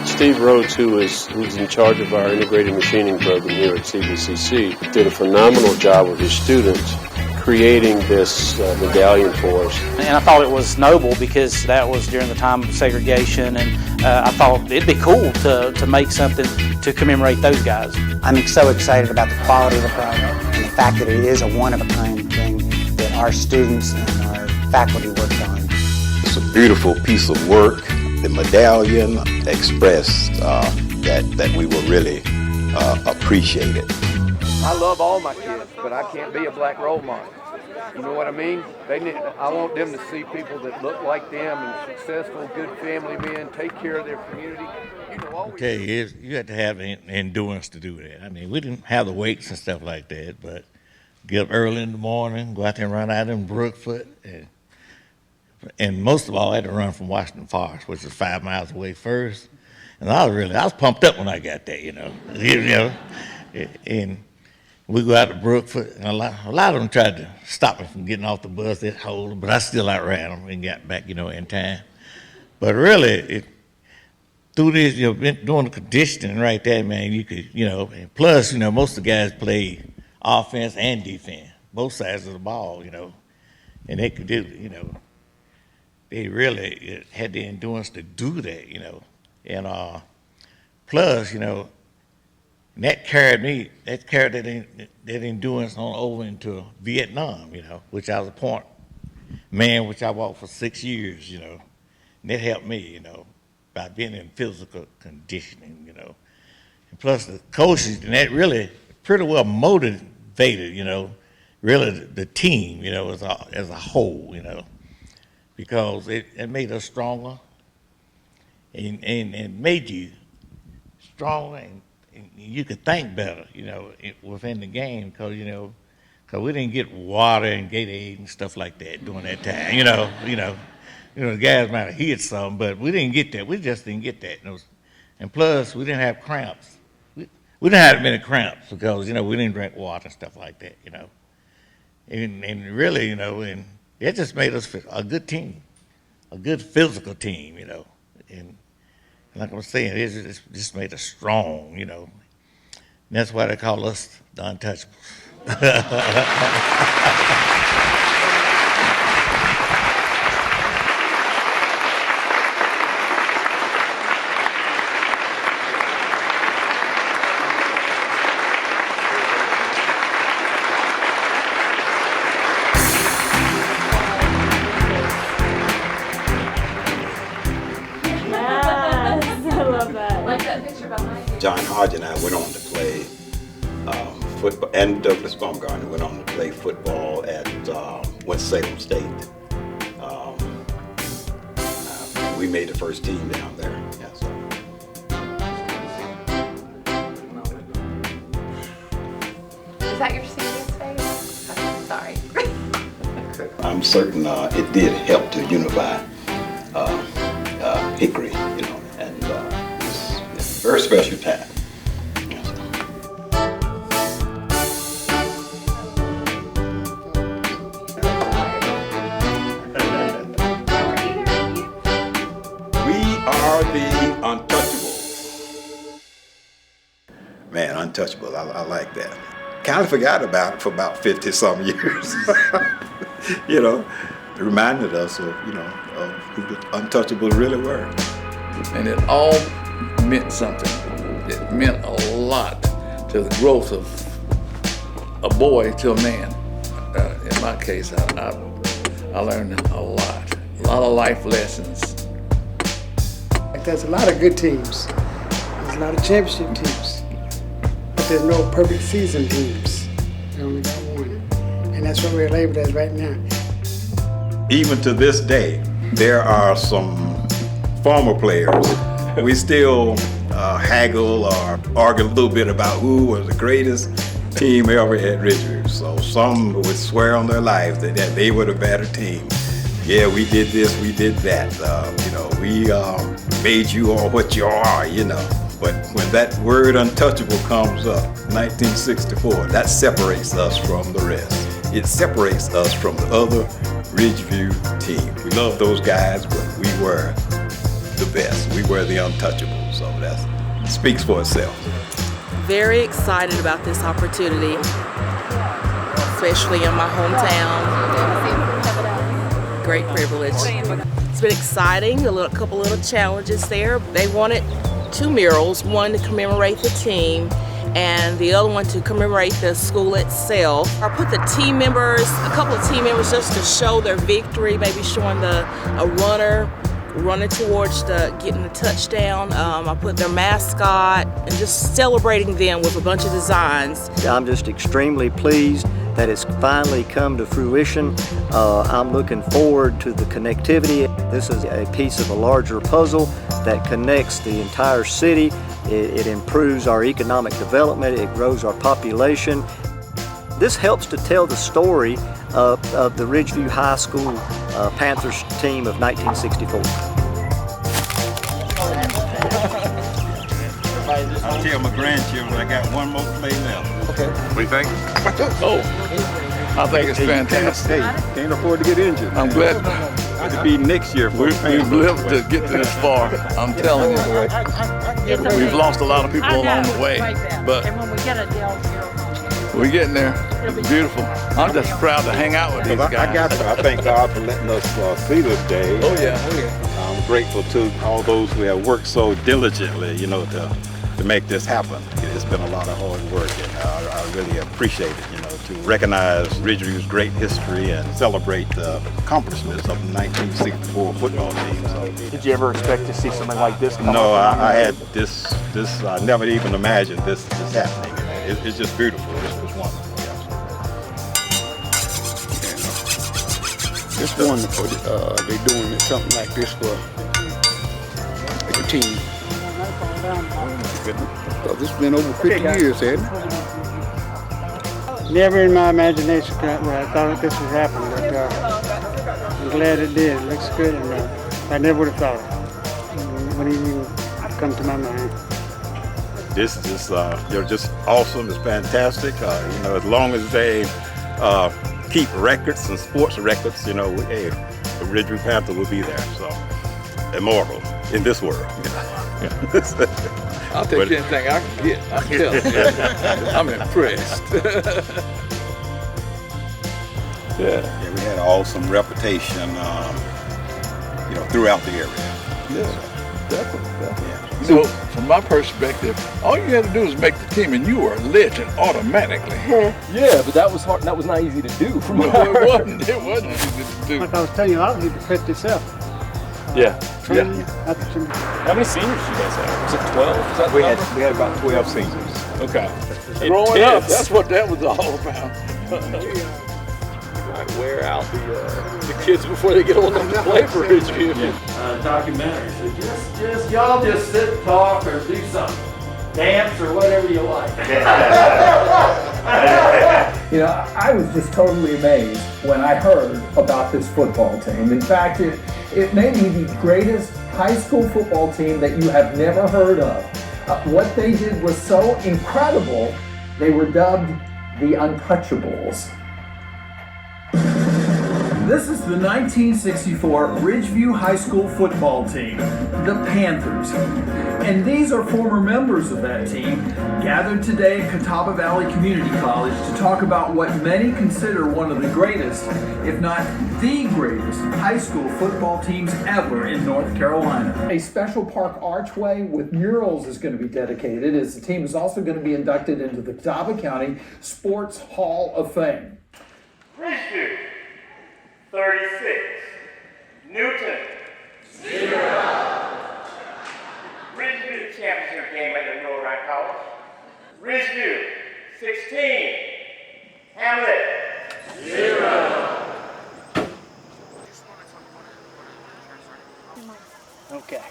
Steve Rhodes, who's in charge of our integrated machining program here at CBCC, did a phenomenal job with his students creating this medallion for us. And I thought it was noble because that was during the time of segregation, and I thought it'd be cool to make something to commemorate those guys. I'm so excited about the quality of the product and the fact that it is a one-of-a-kind thing that our students and our faculty worked on. It's a beautiful piece of work. The medallion expressed that we will really appreciate it. I love all my kids, but I can't be a black role model. You know what I mean? I want them to see people that look like them and successful, good family men, take care of their community. Okay, you have to have endurance to do that. I mean, we didn't have the weights and stuff like that, but get up early in the morning, go out there and run out in Brookfoot, and most of all, I had to run from Washington Forest, which is 5 miles away first. And I was pumped up when I got there, you know. And we go out to Brookfoot, and a lot of them tried to stop me from getting off the bus. They'd hold them, but I still outran them and got back, in time. But really, through this, been doing the conditioning right there, man, you could, and plus, most of the guys play offense and defense, both sides of the ball, and they could do, they really had the endurance to do that, and plus, that carried that endurance on over into Vietnam, which I was a point man, which I walked for 6 years, and that helped me, by being in physical conditioning, and plus the coaches, and that really pretty well motivated, really the team, as a whole, because it made us stronger and made you stronger, and you could think better, within the game, because we didn't get water and Gatorade and stuff like that during that time. The guys might have hit some, but we didn't get that. We just didn't get that. And plus, we didn't have cramps. We didn't have many cramps because we didn't drink water and stuff like that. And really, and it just made us a good team, a good physical team. And like I was saying, it just made us strong. And that's why they call us the Untouchables. John Hodge and I went on to play football, and Douglas Baumgartner went on to play football at Winston-Salem State. We made the first team down there. Yeah, so. Is that your senior's face? I'm sorry. I'm certain it did help to unify Hickory, and it's a very special time. The Untouchables. Man, Untouchable, I like that. Kind of forgot about it for about 50-some years. It reminded us of, of who the Untouchables really were. And it all meant something. It meant a lot to the growth of a boy to a man. In my case, I learned a lot of life lessons. There's a lot of good teams. There's a lot of championship teams. But there's no perfect season teams. We only got one. And that's what we're labeled as right now. Even to this day, there are some former players. We still haggle or argue a little bit about who was the greatest team ever at Ridgeview. So some would swear on their lives that they were the better team. Yeah, we did this, we did that. We made you all what you are, But when that word untouchable comes up, 1964, that separates us from the rest. It separates us from the other Ridgeview team. We love those guys, but we were the best. We were the untouchables, so that speaks for itself. Very excited about this opportunity, especially in my hometown. Great privilege. It's been exciting, a couple little challenges there. They wanted 2 murals, one to commemorate the team and the other one to commemorate the school itself. I put a couple of team members just to show their victory, maybe showing a runner running towards getting the touchdown. I put their mascot and just celebrating them with a bunch of designs. I'm just extremely pleased that it's finally come to fruition. I'm looking forward to the connectivity. This is a piece of a larger puzzle that connects the entire city. It improves our economic development, it grows our population. This helps to tell the story of the Ridgeview High School Panthers team of 1964. I'll tell my grandchildren I got one more play left. Okay. What do you think? I think it's fantastic. Can't afford to get injured. I'm glad to be next year. We've lived to get to this far. I'm telling you. We've lost a lot of people along the way, but we're getting there. It's beautiful. I'm just proud to hang out with these guys. I thank God for letting us see this day. Oh yeah. I'm grateful to all those who have worked so diligently, to make this happen. It's been a lot of hard work, and I really appreciate it, to recognize Ridgeview's great history and celebrate the accomplishments of the 1964 football team. So, did you ever expect to see something like this come No, up? I had this, I never even imagined this happening. It's just beautiful. It's wonderful. it's wonderful. They're doing something like this for the team. Because it's been over 50 years, hasn't it? Never in my imagination I thought that this would happen, but I'm glad it did. It looks good, and I never would have thought it. Wouldn't even come to my mind. This is just awesome. It's fantastic. As long as they keep records and sports records, the Ridgeview Panthers will be there. So immortal in this world. I'll take anything I can get. I'm telling you. I'm impressed. Yeah, we had an awesome reputation, throughout the area. Yeah, definitely. Yeah. From my perspective, all you had to do was make the team, and you were a legend automatically. Yeah, but that was hard. That was not easy to do. It wasn't easy to do. Like I was telling you, I don't need to fit this up. Yeah. Training, How many seniors did you guys have? Was it 12? We had about 12 seniors. Okay. Growing up, that's what that was all about. Wear out the kids before they get old enough to play for Ridgeview. Documentary. So y'all just sit and talk or do something. Dance or whatever you like. I was just totally amazed when I heard about this football team. In fact, it may be the greatest high school football team that you have never heard of. What they did was so incredible, they were dubbed the Untouchables. This is the 1964 Ridgeview High School football team, the Panthers. And these are former members of that team gathered today at Catawba Valley Community College to talk about what many consider one of the greatest, if not the greatest, high school football teams ever in North Carolina. A special park archway with murals is going to be dedicated, as the team is also going to be inducted into the Catawba County Sports Hall of Fame. Ridgeview, 36. Newton, 0. Ridgeview championship game at the Northern College. Ridgeview, 16. Hamlet, 0. Okay.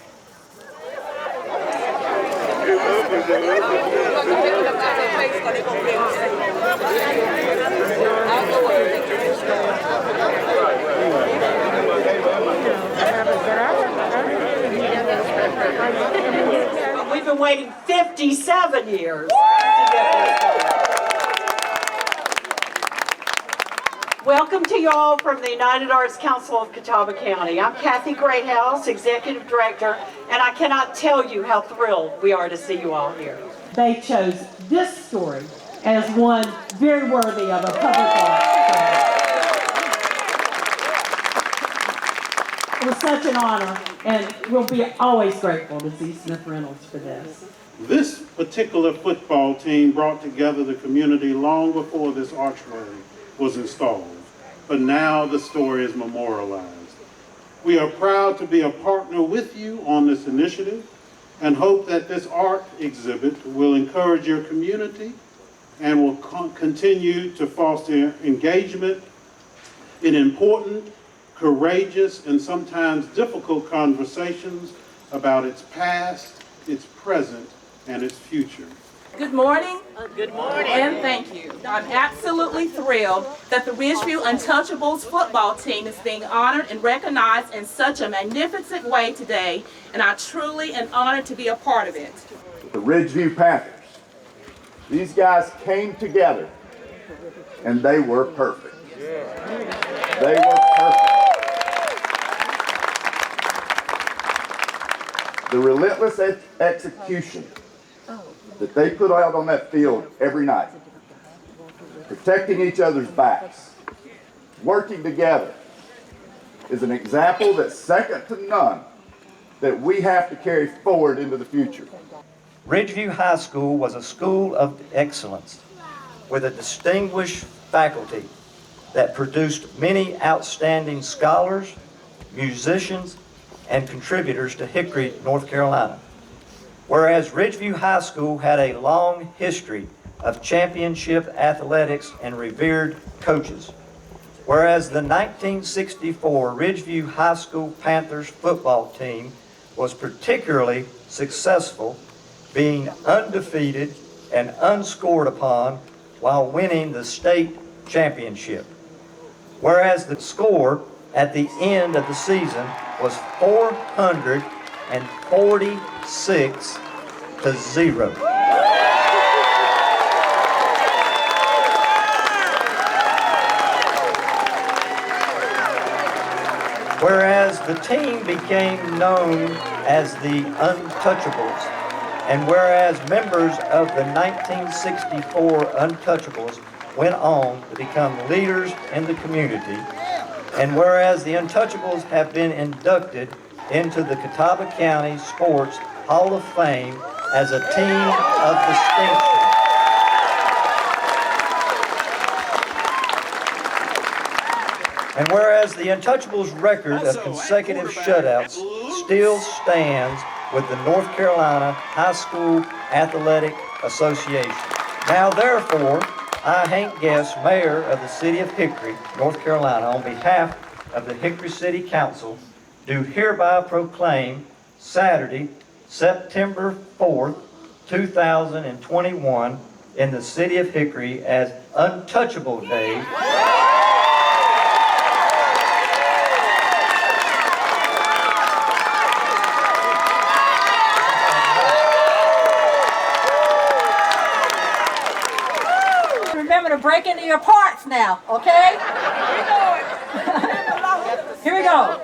We've been waiting 57 years to get this done. Welcome to you all from the United Arts Council of Catawba County. I'm Kathy Greathouse, Executive Director, and I cannot tell you how thrilled we are to see you all here. They chose this story as one very worthy of a public art prize. It was such an honor, and we'll be always grateful to Z. Smith Reynolds for this. This particular football team brought together the community long before this archway was installed, but now the story is memorialized. We are proud to be a partner with you on this initiative and hope that this art exhibit will encourage your community and will continue to foster engagement in important, courageous, and sometimes difficult conversations about its past, its present, and its future. Good morning. Good morning. And thank you. I'm absolutely thrilled that the Ridgeview Untouchables football team is being honored and recognized in such a magnificent way today, and I truly am honored to be a part of it. The Ridgeview Panthers. These guys came together, and they were perfect. They were perfect. The relentless execution that they put out on that field every night, protecting each other's backs, working together, is an example that's second to none that we have to carry forward into the future. Ridgeview High School was a school of excellence with a distinguished faculty that produced many outstanding scholars, musicians, and contributors to Hickory, North Carolina. Whereas Ridgeview High School had a long history of championship athletics and revered coaches. Whereas the 1964 Ridgeview High School Panthers football team was particularly successful, being undefeated and unscored upon while winning the state championship. Whereas the score at the end of the season was 446-0. Whereas the team became known as the Untouchables, and whereas members of the 1964 Untouchables went on to become leaders in the community, and whereas the Untouchables have been inducted into the Catawba County Sports Hall of Fame as a team of distinction. And whereas the Untouchables' record of consecutive shutouts still stands with the North Carolina High School Athletic Association. Now therefore, I, Hank Guest, Mayor of the City of Hickory, North Carolina, on behalf of the Hickory City Council, do hereby proclaim Saturday, September 4th, 2021, in the City of Hickory as Untouchable Day. Remember to break into your parts now, okay? Here we go.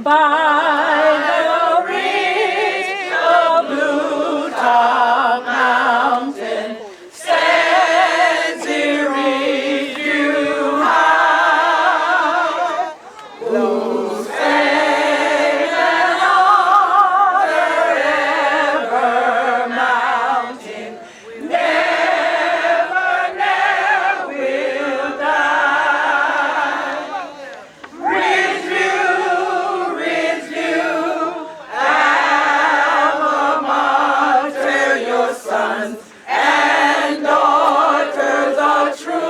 By the ridge of Blue Top Mountain stands the Ridgeview High, whose fame and honor ever mountain never will die. Ridgeview, alma mater, your sons and daughters are true.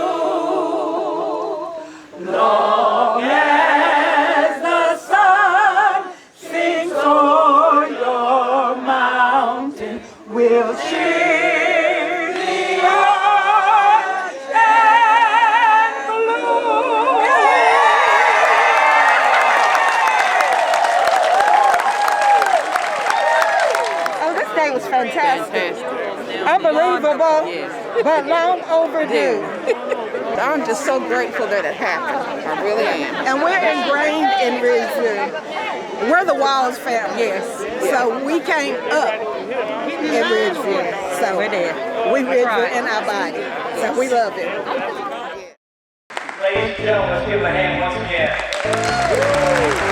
Long as the sun sings o'er your mountain, we'll cheer the orange and blue. Oh, this day was fantastic. Unbelievable, but long overdue. I'm just so grateful that it happened. I really am. And we're ingrained in Ridgeview. We're the Wallace family. Yes. So we came up in Ridgeview. So we're there. We Ridgeview in our body. So we love it. Ladies and gentlemen, let's give them a hand once again.